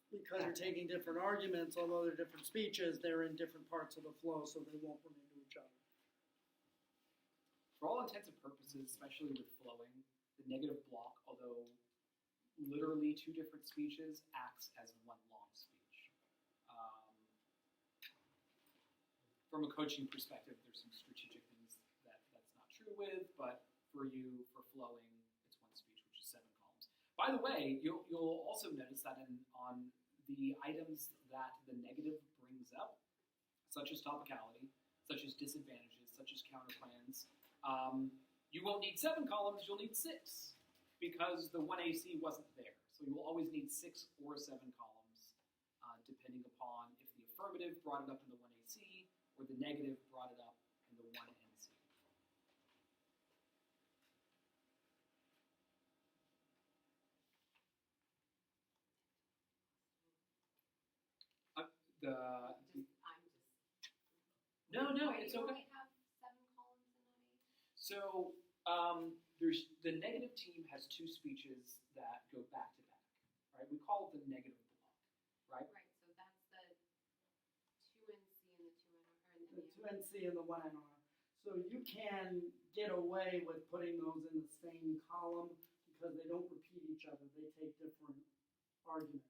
S1: because you're taking different arguments, although they're different speeches, they're in different parts of the flow, so they won't run into each other.
S7: For all intents and purposes, especially with flowing, the negative block, although literally 2 different speeches, acts as 1 long speech. From a coaching perspective, there's some strategic things that's not true with, but for you, for flowing, it's 1 speech, which is 7 columns. By the way, you'll also notice that on the items that the negative brings up, such as topicality, such as disadvantages, such as counterplans, you won't need 7 columns, you'll need 6, because the 1AC wasn't there. So you will always need 6 or 7 columns, depending upon if the affirmative brought it up in the 1AC, or the negative brought it up in the 1NC. No,
S8: Why
S7: it's
S8: do you
S7: okay.
S8: only have 7 columns and not 8?
S7: So there's the negative team has 2 speeches that go back to back, right? We call it the negative block, right?
S8: Right, so that's the 2NC and the 2NR.
S1: The 2NC and the 1NR. So you can get away with putting those in the same column because they don't repeat each other. They take different arguments.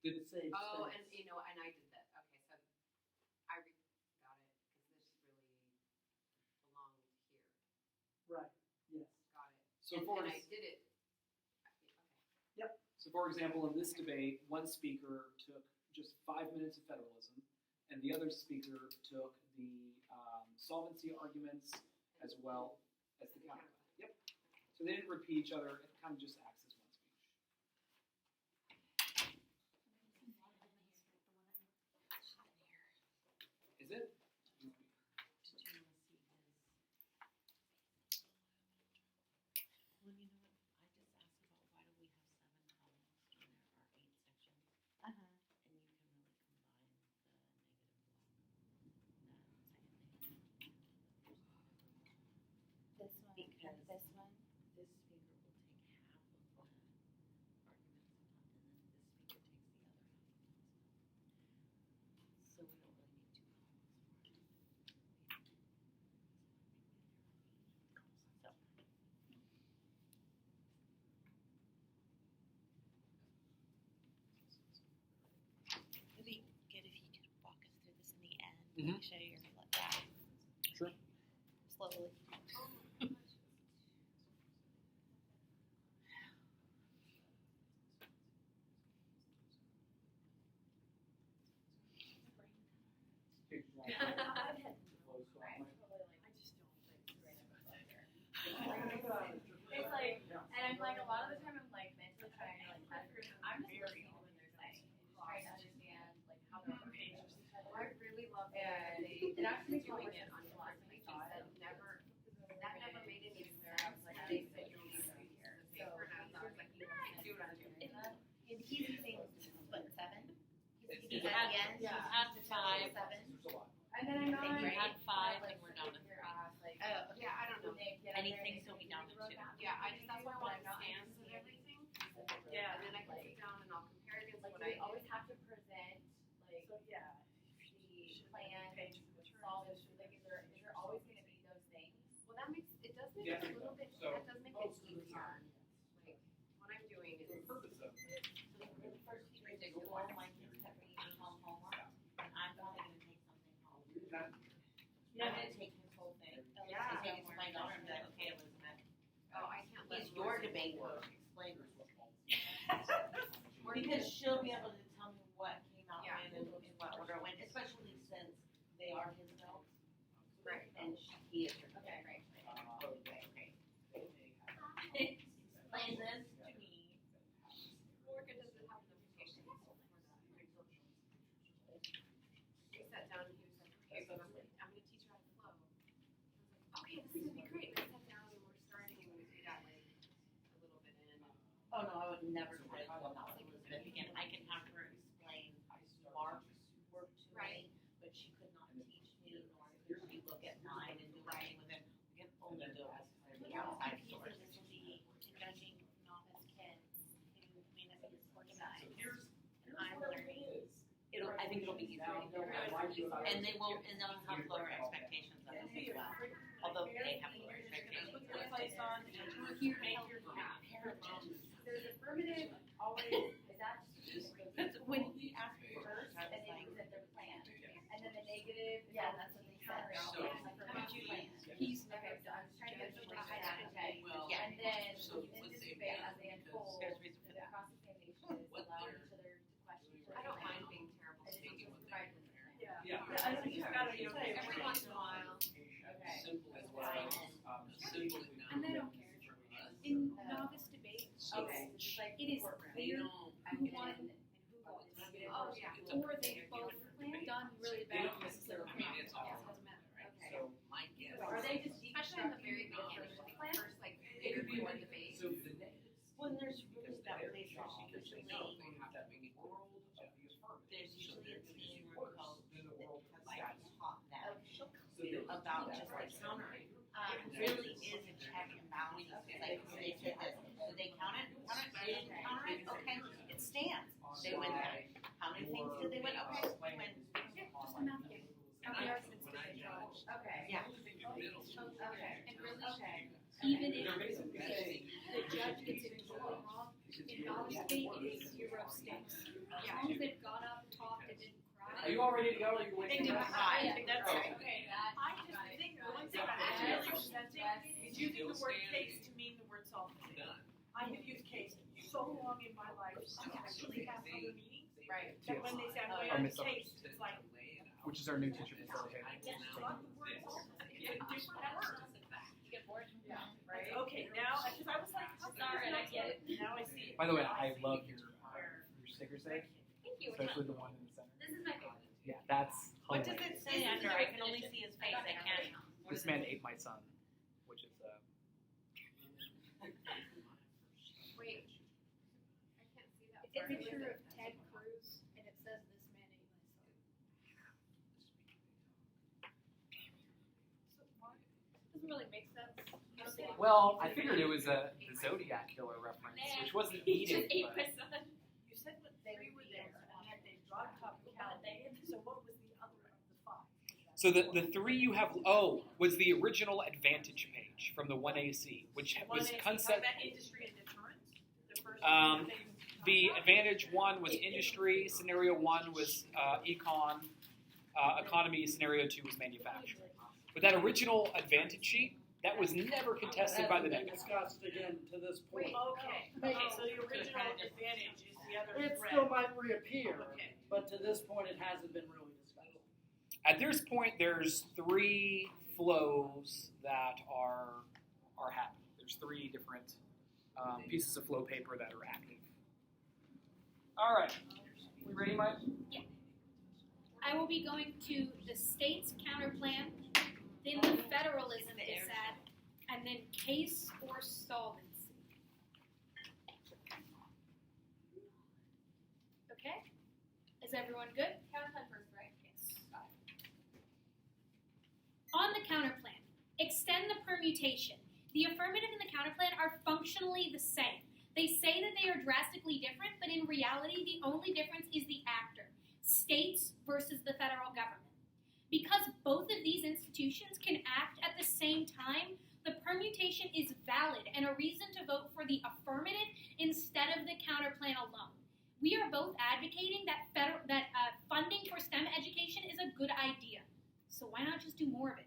S7: The
S1: same
S8: Oh,
S1: space.
S8: and and I did that. Okay, so I got it because this really belonged here.
S1: Right. Yes.
S8: Got it.
S7: So
S8: and I did it. Okay.
S7: So for example, in this debate, one speaker took just 5 minutes of federalism, and the other speaker took the solvency arguments as well as the counter. Yep. So they didn't repeat each other. It kind of just acts as 1 speech. Is it?
S11: Well, you know what? I just asked about why do we have 7 columns when there are 8 sections? And you this one, this speaker will take half of the arguments, and then this speaker takes the other half. So we don't really need two columns for it. So. It'd be good if you could walk us through this in the end.
S7: Mhm.
S11: Show your like that.
S7: Sure.
S11: Slowly.
S13: It's like, and I'm like, a lot of the time I'm like mentally trying to like, I'm just listening to what they're saying, and just trying to understand like how they're working.
S8: I really love
S13: And
S8: it
S13: actually
S8: doing it on philosophy that never made any sense. Like they said you need to be here. So I was like, you don't do what I'm doing.
S11: And he's using what, 7?
S3: He
S11: He's
S3: had-
S11: at the end.
S3: yeah.
S11: He's at 5.
S4: 'Cause
S11: 7.
S4: there's a lot.
S13: And then I'm not.
S11: We
S3: had 5 and we're down to 3.
S11: Oh, okay.
S8: Yeah, I don't know.
S11: Anything, so we down to 2.
S8: Yeah, that's why I want stands and everything.
S13: Yeah.
S8: And then I can sit down and I'll compare it against
S13: Like,
S8: what
S13: we
S8: I.
S13: always have to present, like,
S6: So, yeah.
S13: the plan, solve it, like, is there always gonna be those things?
S8: Well, that makes, it does make
S4: Yeah.
S8: it a little bit,
S4: So-
S8: that does make it easier. Like, what I'm doing
S4: The
S8: is.
S4: purpose of it.
S11: So the first few days, one of my kids kept reading home homework, and I'm probably going to take something home.
S4: That,
S11: I'm going to take his whole thing.
S8: Yeah.
S11: I take it to my daughter and be like, okay, Elizabeth,
S8: Oh, I can't let.
S11: it's your debate book. Explain this. Because she'll be able to tell me what came out
S8: Yeah.
S11: when and in what order it went, especially since they are his adults.
S8: Right.
S11: And he is her.
S13: Okay, right.
S11: Okay. Explain this to me.
S8: Work it doesn't have notifications for that. He sat down and he was like, okay, so I'm gonna teach you how to flow. I was like, okay, this is gonna be great. And I sat down and we're starting and we got like a little bit in.
S11: Oh no, I would never try to go about Elizabeth again. I can have her explain Mark's work to
S8: Right.
S11: me, but she could not teach me, nor could she look at mine and do anything with it. We can only do it as the outside source. This will be judging novice kids who may not be as organized. I'm learning. I think it'll be easier. And they won't, and they'll have lower expectations of us as well. Although they have lower expectations.
S13: There's affirmative always, is that?
S11: That's when he asked me first,
S13: And
S11: I was
S13: then
S11: like,
S13: you said their plan. And then the negative.
S11: yeah, that's what they said.
S13: He's never done. Trying to get the strategy.
S11: Yeah.
S13: And then in this debate, as they unfold,
S11: There's reason for
S13: the
S11: that.
S13: cross-examination is allowing each other to question. each
S8: I don't
S13: other.
S8: mind being terrible.
S13: And it's just providing them.
S6: Yeah.
S4: yeah.
S6: I think it's gotta be okay.
S8: Every once in a while.
S13: Okay.
S4: Simple as well. Simple.
S2: And they don't care. In novice debate,
S13: Okay, so just like
S2: it is
S13: program.
S2: clear who won
S13: And who won.
S8: Oh, yeah.
S2: or they both done really bad.
S9: It's all.
S2: Doesn't matter.
S13: Okay.
S4: So,
S13: Are they just
S8: Especially in the very beginning, the first like before debate.
S4: so the
S11: When there's really that place where she usually,
S4: world of the affirmative.
S11: there's usually a team or coach
S4: Then the
S11: that
S4: world
S11: has
S4: of
S11: like
S4: that.
S11: taught them
S4: So there-
S11: about just like countering. Really is a check and balance. It's like, they said this, did they count it? They didn't counter it? Okay, it stands. They win that. How many things did they win? Okay, we win.
S2: Just a math game.
S13: Okay.
S11: Yeah.
S13: Okay.
S2: And really,
S13: Okay.
S2: even if
S4: They're basically saying,
S2: the judge gets it totally wrong, in novice debate, it is 0 stakes. As long as they've got up, talked, and didn't
S4: are
S2: cry.
S4: you all ready to go? Or are you
S6: They
S4: waiting?
S6: didn't cry. That's
S11: Okay.
S6: okay.
S13: That-
S6: I just think the one thing about actually presenting is using the word case to mean the word solving. I have used case so long in my life, I actually have other meanings.
S13: Right.
S6: That when they say I'm going
S7: Our
S6: on
S7: Miss
S6: case, it's like,
S7: Which is our new teacher facilitator.
S6: it's not the word solving, it's a different word.
S13: You get bored?
S6: Yeah.
S13: Right?
S6: Okay, now, because I was like, how
S2: Sorry, I get it.
S6: Now I see it.
S7: By the way,
S6: Now
S7: I
S6: see
S7: love
S6: it.
S7: your sticker set,
S2: Thank you.
S7: especially the one in the center.
S2: This is my favorite.
S7: Yeah, that's
S11: What does
S7: hilarious.
S11: it say under? I can only see his face, I can't.
S7: This man ate my son, which is
S8: Wait. I can't see that.
S2: It's a
S8: part.
S2: picture of Ted Cruz, and it says, "This man ate my son." So why? Doesn't really make sense.
S7: Well, I figured it was the Zodiac Killer reference, which wasn't eating.
S2: Just ate
S7: But
S2: my son.
S6: You said that three were there, and that they dropped topicality. So what was the other of the five?
S7: so the three you have was the original Advantage page from the 1AC, which was concept.
S6: About industry and deterrence. The first thing.
S7: The Advantage 1 was industry. Scenario 1 was econ. Economy. Scenario 2 was manufacturing. But that original Advantage sheet, that was never contested by the
S1: Hasn't been
S7: negative.
S1: discussed again to this point.
S6: Okay. So the original advantage is the other
S1: It
S6: thread.
S1: still might reappear,
S6: Okay.
S1: but to this point, it hasn't been really discussed.
S7: At this point, there's 3 flows that are happening. There's 3 different pieces of flow paper that are active. All right, we ready, Mike?
S2: Yeah. I will be going to the state's counterplan, then the federalism dissad, and then case or solvency. Okay? Is everyone good?
S13: Counterplan first, right?
S2: Yes. On the counterplan, extend the permutation. The affirmative and the counterplan are functionally the same. They say that they are drastically different, but in reality, the only difference is the actor, states versus the federal government. Because both of these institutions can act at the same time, the permutation is valid and a reason to vote for the affirmative instead of the counterplan alone. We are both advocating that funding for STEM education is a good idea. So why not just do more of it?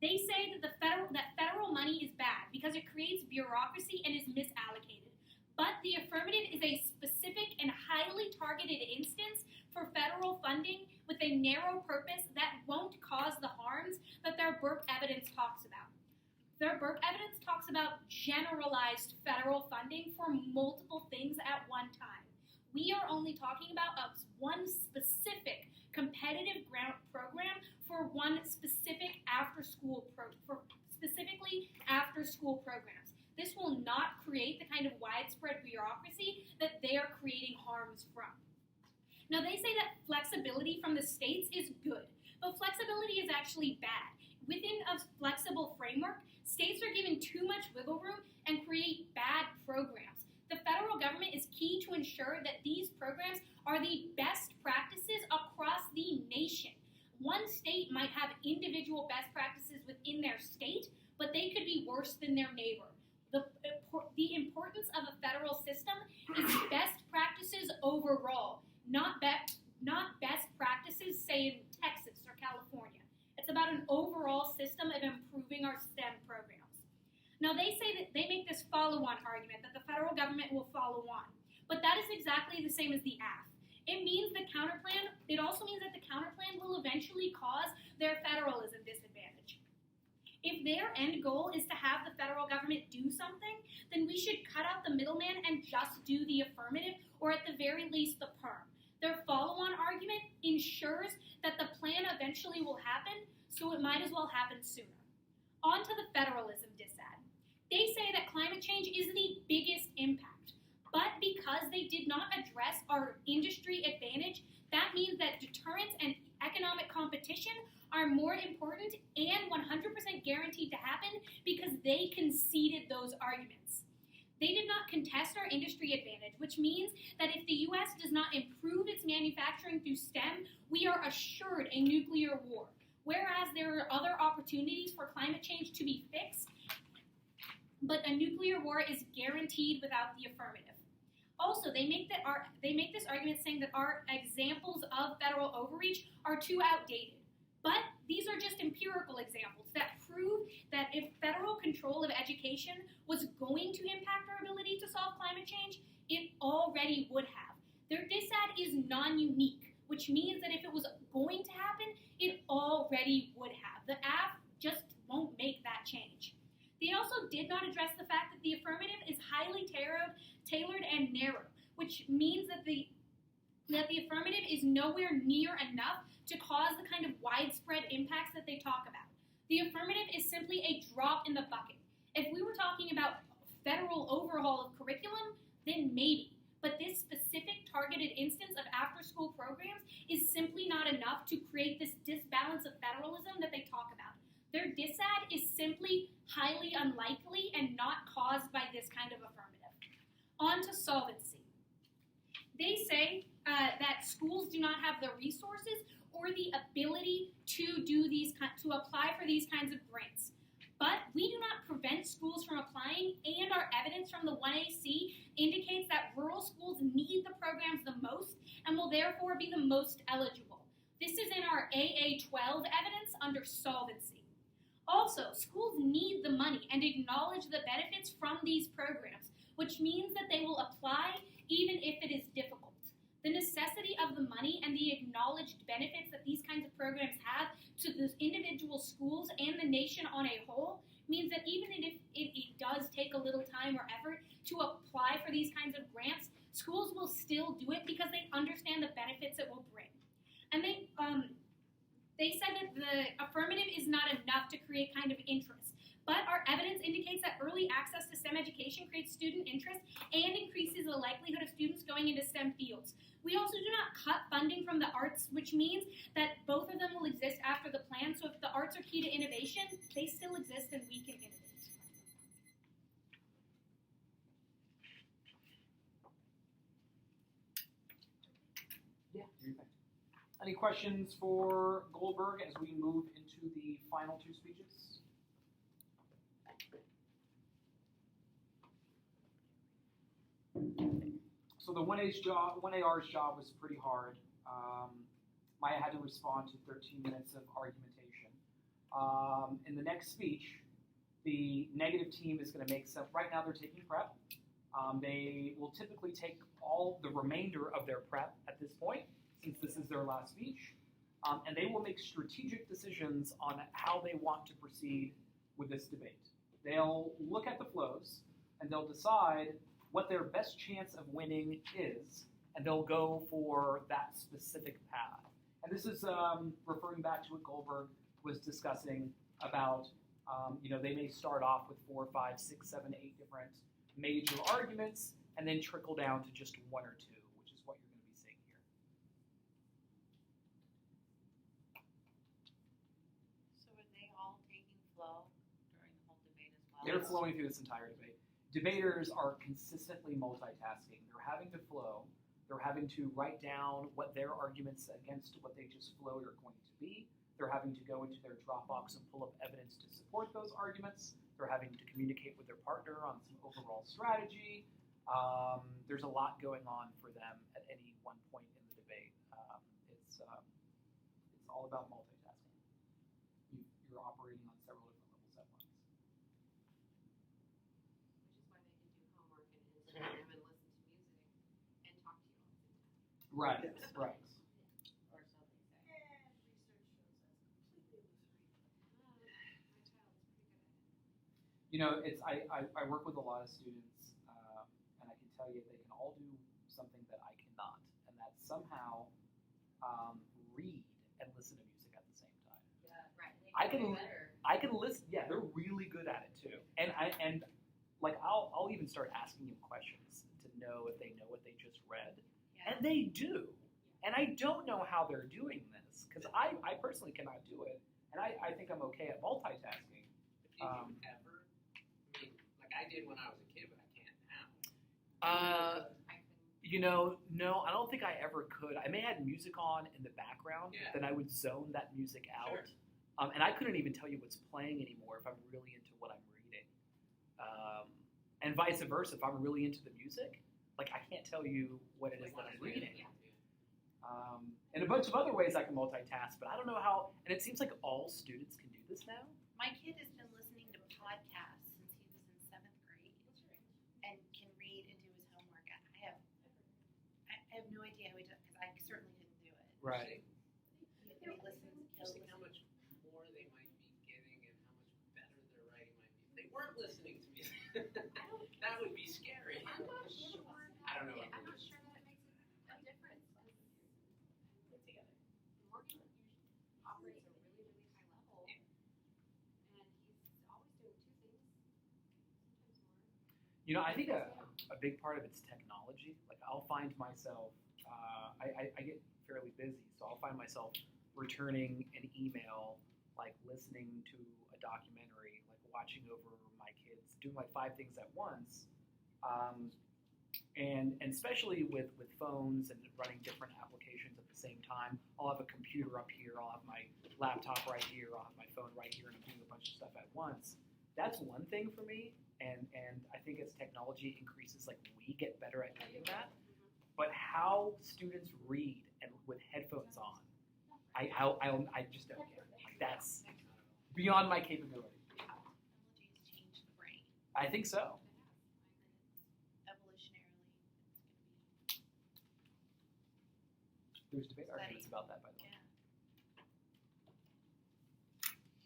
S2: They say that federal money is bad because it creates bureaucracy and is misallocated. But the affirmative is a specific and highly targeted instance for federal funding with a narrow purpose that won't cause the harms that their Burke evidence talks about. Their Burke evidence talks about generalized federal funding for multiple things at one time. We are only talking about one specific competitive program for one specific after-school programs. This will not create the kind of widespread bureaucracy that they are creating harms from. Now, they say that flexibility from the states is good, but flexibility is actually bad. Within a flexible framework, states are given too much wiggle room and create bad programs. The federal government is key to ensure that these programs are the best practices across the nation. One state might have individual best practices within their state, but they could be worse than their neighbor. The importance of a federal system is best practices overall, not best practices, say, in Texas or California. It's about an overall system of improving our STEM programs. Now, they say that they make this follow-on argument that the federal government will follow on, but that is exactly the same as the AF. It also means that the counterplan will eventually cause their federalism disadvantage. If their end goal is to have the federal government do something, then we should cut out the middleman and just do the affirmative, or at the very least the perm. Their follow-on argument ensures that the plan eventually will happen, so it might as well happen sooner. On to the federalism dissad. They say that climate change is the biggest impact, but because they did not address our industry advantage, that means that deterrence and economic competition are more important and 100% guaranteed to happen because they conceded those arguments. They did not contest our industry advantage, which means that if the U.S. does not improve its manufacturing through STEM, we are assured a nuclear war. Whereas there are other opportunities for climate change to be fixed, but a nuclear war is guaranteed without the affirmative. Also, they make this argument saying that our examples of federal overreach are too outdated. But these are just empirical examples that prove that if federal control of education was going to impact our ability to solve climate change, it already would have. Their dissad is non-unique, which means that if it was going to happen, it already would have. The AF just won't make that change. They also did not address the fact that the affirmative is highly tailored and narrow, which means that the affirmative is nowhere near enough to cause the kind of widespread impacts that they talk about. The affirmative is simply a drop in the bucket. If we were talking about federal overhaul of curriculum, then maybe. But this specific targeted instance of after-school programs is simply not enough to create this disbalance of federalism that they talk about. Their dissad is simply highly unlikely and not caused by this kind of affirmative. On to solvency. They say that schools do not have the resources or the ability to to apply for these kinds of grants. But we do not prevent schools from applying, and our evidence from the 1AC indicates that rural schools need the programs the most and will therefore be the most eligible. This is in our AA12 evidence under solvency. Also, schools need the money and acknowledge the benefits from these programs, which means that they will apply even if it is difficult. The necessity of the money and the acknowledged benefits that these kinds of programs have to the individual schools and the nation on a whole means that even if it does take a little time or effort to apply for these kinds of grants, schools will still do it because they understand the benefits it will bring. And they said that the affirmative is not enough to create kind of interest. But our evidence indicates that early access to STEM education creates student interest and increases the likelihood of students going into STEM fields. We also do not cut funding from the arts, which means that both of them will exist after the plan. So if the arts are key to innovation, they still exist and we can innovate.
S7: Yeah, do you think? Any questions for Goldberg as we move into the final two speeches? So the 1AR's job was pretty hard. Maya had to respond to 13 minutes of argumentation. In the next speech, the negative team is going to make some, right now they're taking prep. They will typically take all the remainder of their prep at this point, since this is their last speech, and they will make strategic decisions on how they want to proceed with this debate. They'll look at the flows, and they'll decide what their best chance of winning is, and they'll go for that specific path. And this is referring back to what Goldberg was discussing about, they may start off with 4, 5, 6, 7, 8 different major arguments, and then trickle down to just 1 or 2, which is what you're going to be seeing here.
S11: So are they all taking flow during the whole debate as well?
S7: They're flowing through this entire debate. Debaters are consistently multitasking. They're having to flow. They're having to write down what their arguments against what they just flowed are going to be. They're having to go into their Dropbox and pull up evidence to support those arguments. They're having to communicate with their partner on some overall strategy. There's a lot going on for them at any one point in the debate. It's all about multitasking. You're operating on several different levels at once.
S8: Which is why they can do homework and Instagram and listen to music and talk to you all the time.
S7: Right, right.
S11: Or so they say.
S6: And research shows that's completely illusory.
S8: My child is pretty good at it.
S7: I work with a lot of students, and I can tell you they can all do something that I cannot, and that's somehow read and listen to music at the same time.
S11: Yeah, right.
S7: I can listen. Yeah, they're really good at it too. And I'll even start asking them questions to know if they know what they just read,
S11: Yeah.
S7: and they do. And I don't know how they're doing this because I personally cannot do it, and I think I'm okay at multitasking.
S14: Did you ever? I mean, like I did when I was a kid, but I can't now.
S7: No, I don't think I ever could. I may have had music on in the background,
S14: Yeah.
S7: then I would zone that music out.
S14: Sure.
S7: And I couldn't even tell you what's playing anymore if I'm really into what I'm reading. And vice versa, if I'm really into the music, like I can't tell you what it is that I'm reading. And a bunch of other ways I can multitask, but I don't know how, and it seems like all students can do this now.
S11: My kid has been listening to podcasts since he was in 7th grade and can read and do his homework. I have no idea how he does because I certainly couldn't do it.
S7: Right.
S11: He listens.
S14: Just think how much more they might be getting and how much better their writing might be if they weren't listening to music. That would be scary.
S8: I'm not sure.
S14: I don't know.
S8: I'm not sure that it makes a difference. Put together. Morgan usually operates at a really, really high level, and he's always doing 2 things, sometimes more.
S7: I think a big part of it's technology. Like I'll find myself, I get fairly busy, so I'll find myself returning an email like listening to a documentary, like watching over my kids, doing like 5 things at once. And especially with phones and running different applications at the same time, I'll have a computer up here, I'll have my laptop right here, I'll have my phone right here, and I'm doing a bunch of stuff at once. That's one thing for me, and I think as technology increases, like we get better at doing that. But how students read and with headphones on, I just don't get it. Like, that's beyond my capability.
S5: Technology has changed the brain.
S7: I think so.
S5: Evolutionarily, it's
S7: There's debate
S5: Study.
S7: arguments about that, by the way.
S5: yeah.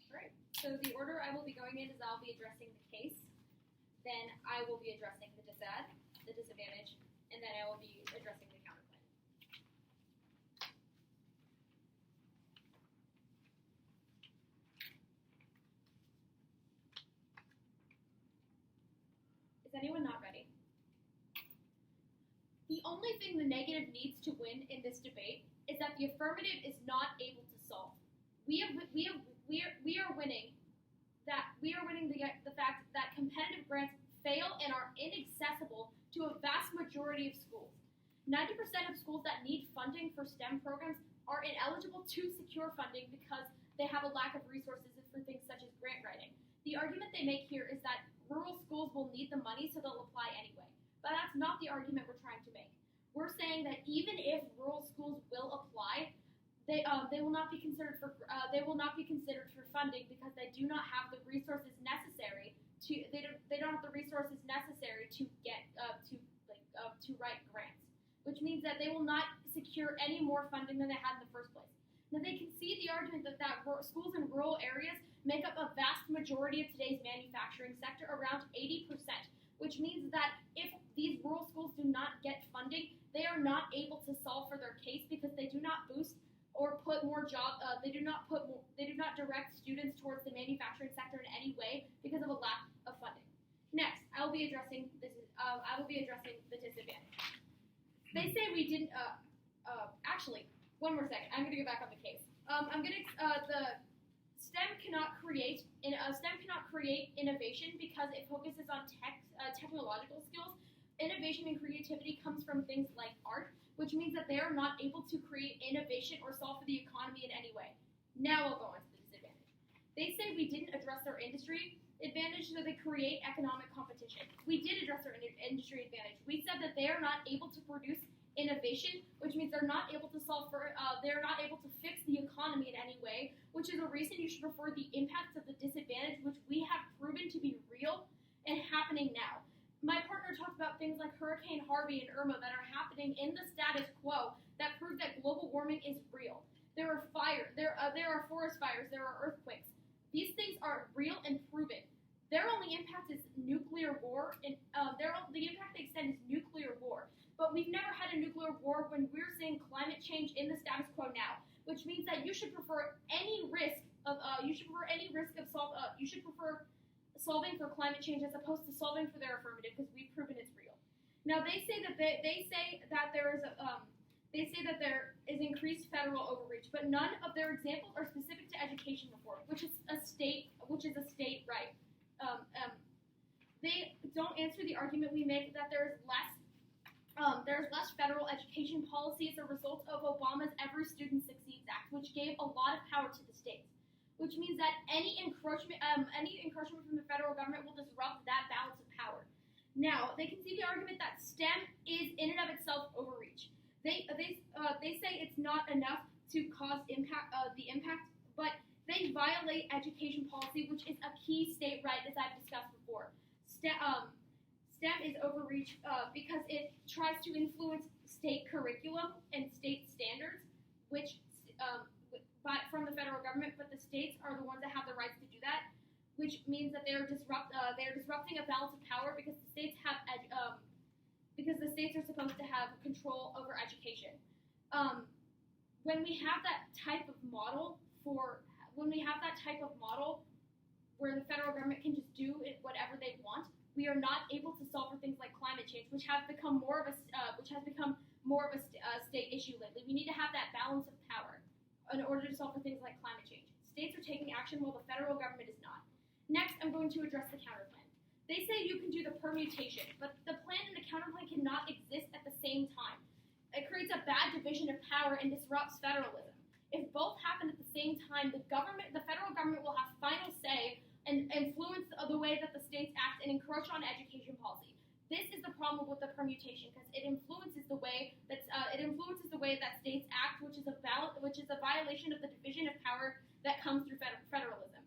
S12: Alright, so the order I will be going in is I'll be addressing the case, then I will be addressing the disadvantage, and then I will be addressing the counterclaim. Is anyone not ready? The only thing the negative needs to win in this debate is that the affirmative is not able to solve. We are winning the fact that competitive grants fail and are inaccessible to a vast majority of schools. 90% of schools that need funding for STEM programs are ineligible to secure funding because they have a lack of resources for things such as grant writing. The argument they make here is that rural schools will need the money, so they'll apply anyway. But that's not the argument we're trying to make. We're saying that even if rural schools will apply, they will not be considered for funding because they do not have the resources necessary to write grants, which means that they will not secure any more funding than they had in the first place. Now they can see the argument that schools in rural areas make up a vast majority of today's manufacturing sector, around 80%, which means that if these rural schools do not get funding, they are not able to solve for their case because they do not boost or put more they do not direct students towards the manufacturing sector in any way because of a lack of funding. Next, I will be addressing the disadvantage. They say we didn't. Actually, one more second. I'm going to go back on the case. The STEM cannot create innovation because it focuses on technological skills. Innovation and creativity comes from things like art, which means that they are not able to create innovation or solve for the economy in any way. Now I'll go on to the disadvantage. They say we didn't address their industry advantage, so they create economic competition. We did address their industry advantage. We said that they are not able to produce innovation, which means they're not able to they're not able to fix the economy in any way, which is a reason you should refer the impacts of the disadvantage, which we have proven to be real and happening now. My partner talked about things like Hurricane Harvey and Irma that are happening in the status quo that prove that global warming is real. There are forest fires, there are earthquakes. These things are real and proven. Their only impact is nuclear war, and the impact they extend is nuclear war. But we've never had a nuclear war when we're seeing climate change in the status quo now, which means that you should prefer solving for climate change as opposed to solving for their affirmative because we've proven it's real. Now they say that there is increased federal overreach, but none of their examples are specific to education reform, which is a state right. They don't answer the argument we make that there's less federal education policy as a result of Obama's Every Student Succeeds Act, which gave a lot of power to the states, which means that any encroachment from the federal government will disrupt that balance of power. Now, they can see the argument that STEM is in and of itself overreach. They say it's not enough to cause the impact, but they violate education policy, which is a key state right, as I've discussed before. STEM is overreach because it tries to influence state curriculum and state standards, which from the federal government, but the states are the ones that have the rights to do that, which means that they're disrupting a balance of power because the states are supposed to have control over education. When we have that type of model where the federal government can just do whatever they want, we are not able to solve for things like climate change, which has become more of a state issue lately. We need to have that balance of power in order to solve for things like climate change. States are taking action while the federal government is not. Next, I'm going to address the counterplan. They say you can do the permutation, but the plan and the counterplan cannot exist at the same time. It creates a bad division of power and disrupts federalism. If both happen at the same time, the federal government will have final say and influence the way that the states act and encroach on education policy. This is the problem with the permutation because it influences the way that states act, which is a violation of the division of power that comes through federalism.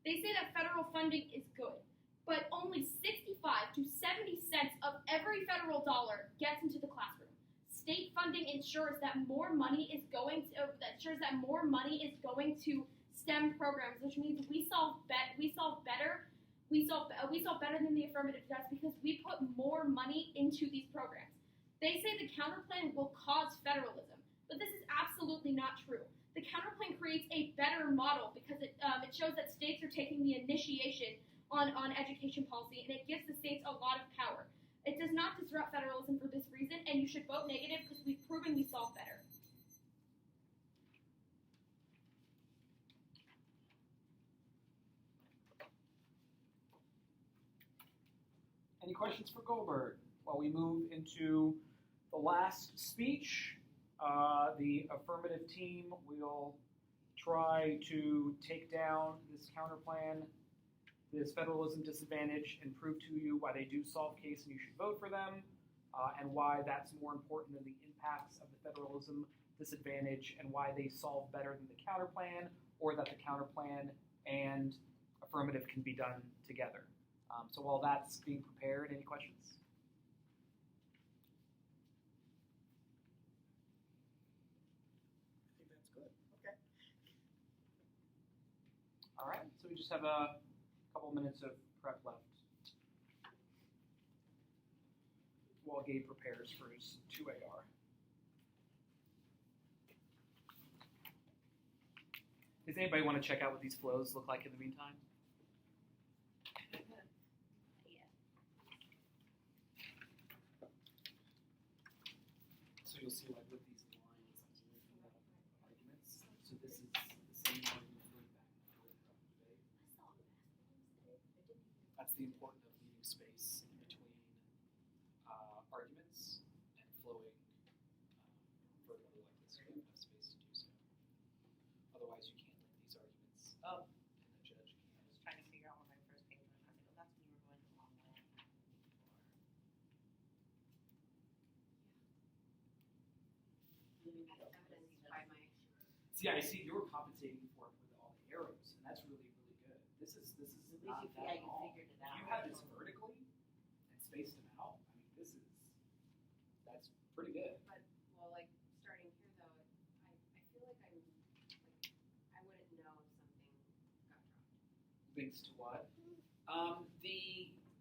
S12: They say that federal funding is good, but only 65 to 70 cents of every federal dollar gets into the classroom. State funding ensures that more money is going to STEM programs, which means we solve better than the affirmative does because we put more money into these programs. They say the counterplan will cause federalism, but this is absolutely not true. The counterplan creates a better model because it shows that states are taking the initiation on education policy, and it gives the states a lot of power. It does not disrupt federalism for this reason, and you should vote negative because we've proven we solve better.
S7: Any questions for Goldberg? While we move into the last speech, the affirmative team will try to take down this counterplan, this federalism disadvantage, and prove to you why they do solve case and you should vote for them, and why that's more important than the impacts of the federalism disadvantage, and why they solve better than the counterplan, or that the counterplan and affirmative can be done together. So while that's being prepared, any questions?
S1: I think that's good. Okay.
S7: All right, so we just have a couple minutes of prep left while Gabe prepares for his 2AR. Does anybody want to check out what these flows look like in the meantime? So you'll see, like, with these lines, I'm looking at arguments. So this is the same argument going back and forth throughout the debate. That's the importance of leaving space in between arguments and flowing vertically like this. You have enough space to do so. Otherwise, you can't link these arguments up, and the judge can't.
S11: I was trying to figure out what my first page was. I was like, oh, that's when you were going the wrong way.
S7: See, I see you're compensating for it with all the arrows, and that's really, really good. This is not
S11: you
S7: bad at all.
S11: figured it out.
S7: If you have this vertically and spaced them out, I mean, that's pretty good.
S8: But, well, like, starting here, though, I feel like I wouldn't know if something got dropped.
S7: Links to what?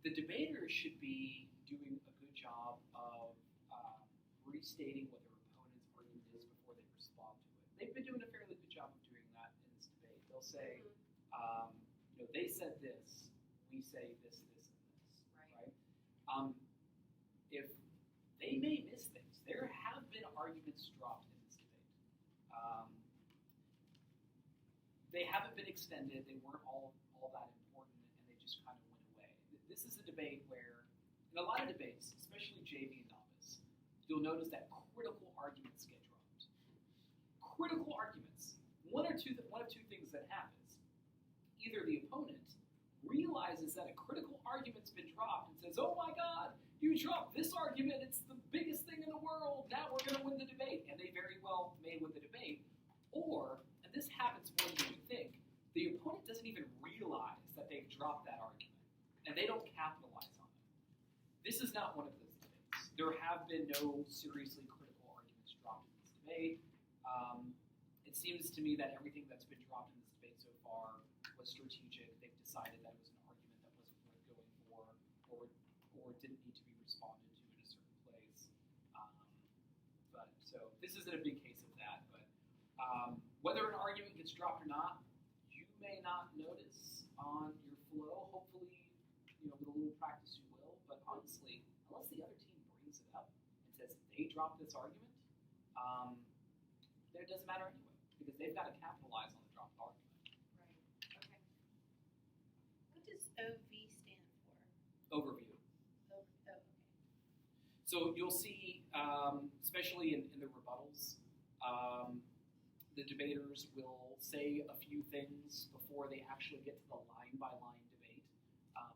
S7: The debater should be doing a good job of restating what their opponent's argument is before they respond to it. They've been doing a fairly good job of doing that in this debate. They'll say, they said this, we say this, and this, right? If they may miss things, there have been arguments dropped in this debate. They haven't been extended. They weren't all that important, and they just kind of went away. This is a debate where, in a lot of debates, especially JV and Novice, you'll notice that critical arguments get dropped. Critical arguments. One of two things that happens. Either the opponent realizes that a critical argument's been dropped and says, oh my God, you dropped this argument, it's the biggest thing in the world, now we're going to win the debate. And they very well may win the debate. Or, and this happens more than you think, the opponent doesn't even realize that they've dropped that argument. And they don't capitalize on it. This is not one of those debates. There have been no seriously critical arguments dropped in this debate. It seems to me that everything that's been dropped in this debate so far was strategic. They've decided that it was an argument that wasn't worth going for, or didn't need to be responded to in a certain place. But so this isn't a big case of that. But whether an argument gets dropped or not, you may not notice on your flow. Hopefully, with a little practice, you will. But honestly, unless the other team brings it up and says they dropped this argument, then it doesn't matter anyway, because they've got to capitalize on the dropped argument.
S5: OV stand for?
S7: Overview.
S5: Oh, okay.
S7: So you'll see, especially in the rebuttals, the debaters will say a few things before they actually get to the line-by-line debate,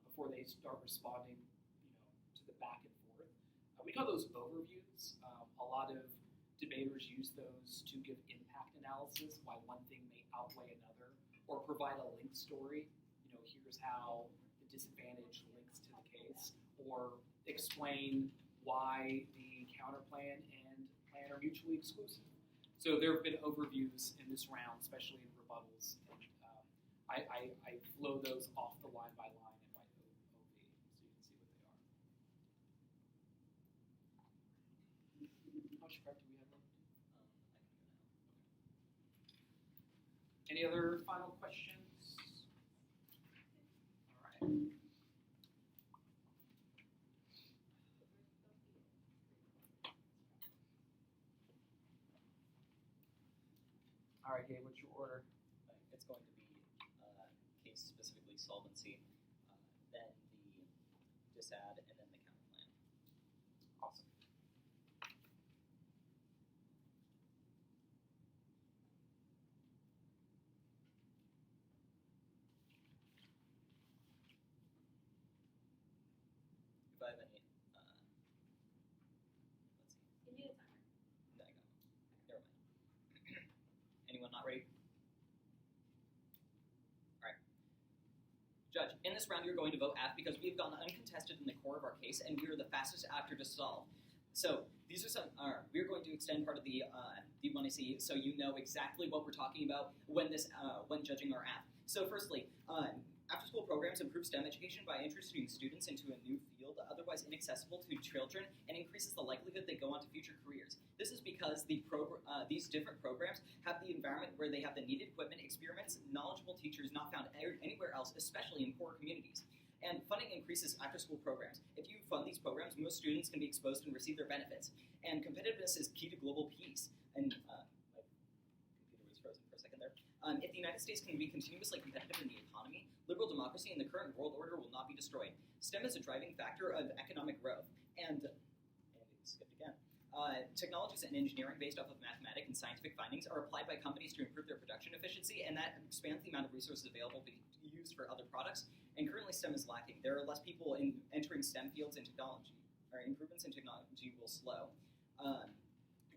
S7: before they start responding, to the back and forth. We call those overviews. A lot of debaters use those to give impact analysis, why one thing may outweigh another, or provide a link story. Here's how the disadvantage links to the case, or explain why the counterplan and plan are mutually exclusive. So there have been overviews in this round, especially in rebuttals, and I flow those off the line by line and write OV so you can see what they are. How much prep do we have left? Any other final questions? All right. All right, Gabe, what's your order?
S10: It's going to be case specifically solvency, then the disad, and then the counterplan.
S7: Awesome.
S10: If I have any, let's see.
S2: You need a timer.
S10: I got one. Never mind. Anyone not ready? All right. Judge, in this round you're going to vote F because we've gone uncontested in the core of our case and we are the fastest actor to solve. So these are some. We're going to extend part of the you want to see so you know exactly what we're talking about when judging our F. So firstly, after-school programs improve STEM education by introducing students into a new field otherwise inaccessible to children and increases the likelihood they go on to future careers. This is because these different programs have the environment where they have the needed equipment, experiments, knowledgeable teachers not found anywhere else, especially in poor communities. And funding increases after-school programs. If you fund these programs, most students can be exposed and receive their benefits. And competitiveness is key to global peace. And my computer was frozen for a second there. If the United States can be continuously competitive in the economy, liberal democracy and the current world order will not be destroyed. STEM is a driving factor of economic growth. And it skipped again. Technologies and engineering based off of mathematical and scientific findings are applied by companies to improve their production efficiency, and that expands the amount of resources available to be used for other products. And currently STEM is lacking. There are less people entering STEM fields in technology, or improvements in technology will slow.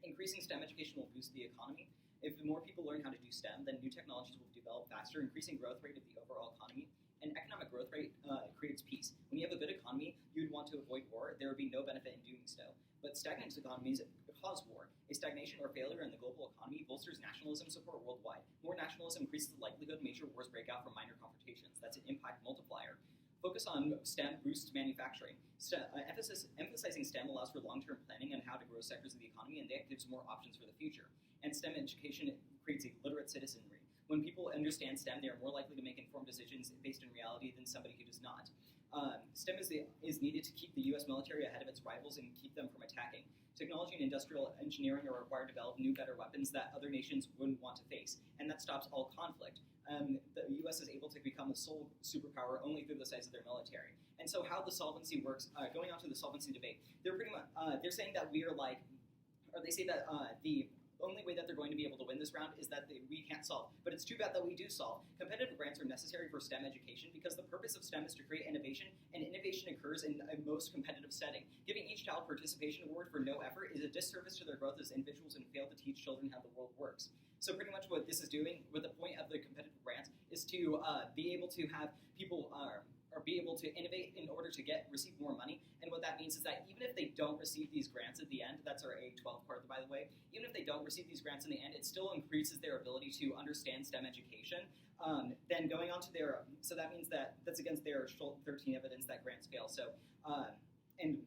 S10: Increasing STEM education will boost the economy. If more people learn how to do STEM, then new technologies will develop faster, increasing growth rate of the overall economy. And economic growth rate creates peace. When you have a good economy, you would want to avoid war. There would be no benefit in doing so. But stagnant economies cause war. A stagnation or failure in the global economy bolsters nationalism support worldwide. More nationalism increases the likelihood major wars break out from minor confrontations. That's an impact multiplier. Focus on STEM boosts manufacturing. Emphasizing STEM allows for long-term planning on how to grow sectors of the economy, and that gives more options for the future. And STEM education creates a literate citizenry. When people understand STEM, they are more likely to make informed decisions based in reality than somebody who does not. STEM is needed to keep the U.S. military ahead of its rivals and keep them from attacking. Technology and industrial engineering are required to develop new, better weapons that other nations wouldn't want to face, and that stops all conflict. The U.S. is able to become a sole superpower only through the size of their military. And so how the solvency works, going on to the solvency debate, they're pretty much, they're saying that we are like, or they say that the only way that they're going to be able to win this round is that we can't solve. But it's too bad that we do solve. Competitive grants are necessary for STEM education because the purpose of STEM is to create innovation, and innovation occurs in a most competitive setting. Giving each child participation award for no effort is a disservice to their growth as individuals and fail to teach children how the world works. So pretty much what this is doing with the point of the competitive grants is to be able to have people or be able to innovate in order to receive more money. And what that means is that even if they don't receive these grants at the end, that's our A12 part, by the way, even if they don't receive these grants in the end, it still increases their ability to understand STEM education. Then going on to so that means that's against their 13 evidence that grants fail. So, and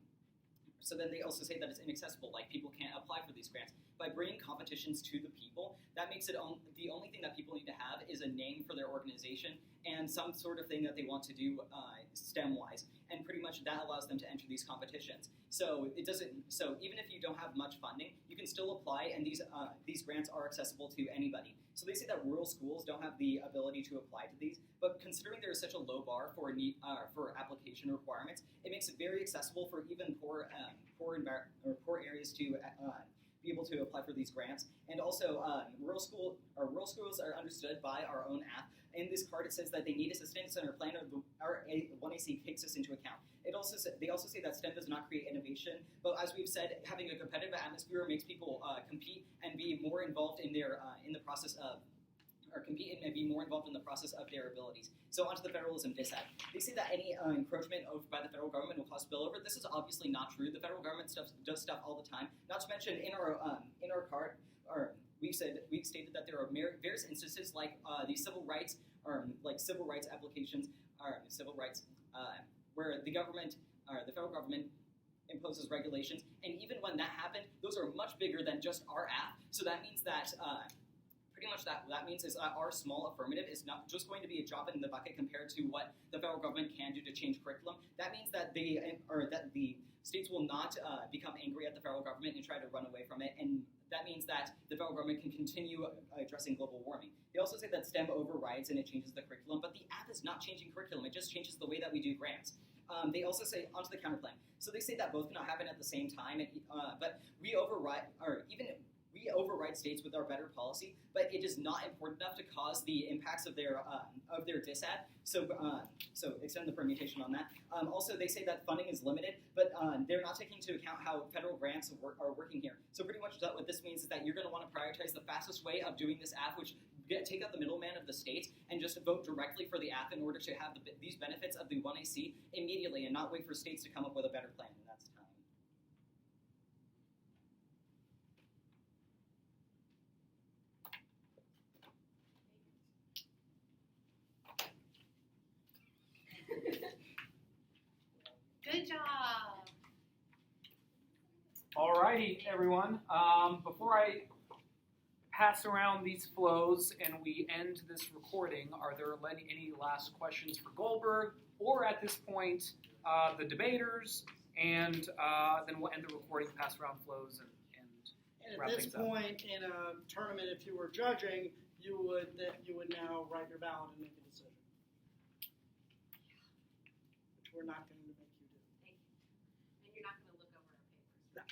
S10: so then they also say that it's inaccessible, like people can't apply for these grants. by bringing competitions to the people, that makes it the only thing that people need to have is a name for their organization and some sort of thing that they want to do STEM-wise, and pretty much that allows them to enter these competitions. So it doesn't. So even if you don't have much funding, you can still apply, and these grants are accessible to anybody. So they say that rural schools don't have the ability to apply to these, but considering there is such a low bar for application requirements, it makes it very accessible for even poor areas to be able to apply for these grants. And also, rural schools are understood by our own app. In this card, it says that they need assistance, and our plan of our 1AC takes this into account. They also say that STEM does not create innovation, but as we've said, having a competitive atmosphere makes people compete and be more involved in their compete and be more involved in the process of their abilities. So onto the federalism dissad. They say that any encroachment by the federal government will cause spillover. This is obviously not true. The federal government does stuff all the time. Not to mention in our card, we've stated that there are various instances like these civil rights applications, where the federal government imposes regulations, and even when that happened, those are much bigger than just our app. So that means that pretty much that means is that our small affirmative is not just going to be a drop in the bucket compared to what the federal government can do to change curriculum. That means that the states will not become angry at the federal government and try to run away from it, and that means that the federal government can continue addressing global warming. They also say that STEM overrides and it changes the curriculum, but the app is not changing curriculum. It just changes the way that we do grants. They also say, onto the counterplan. So they say that both cannot happen at the same time, but we override states with our better policy, but it is not important enough to cause the impacts of their dissad. So extend the permutation on that. Also, they say that funding is limited, but they're not taking into account how federal grants are working here. So pretty much what this means is that you're going to want to prioritize the fastest way of doing this app, which take out the middleman of the states and just vote directly for the app in order to have these benefits of the 1AC immediately and not wait for states to come up with a better plan. And that's time.
S5: Good job.
S7: Alrighty, everyone. Before I pass around these flows and we end this recording, are there any last questions for Goldberg, or at this point, the debaters, and then we'll end the recording, pass around flows, and
S1: at this point in a tournament, if you were judging, you would now write your ballot and make a decision, which we're not going to make you do.
S8: And you're not going to look over our papers.
S1: No.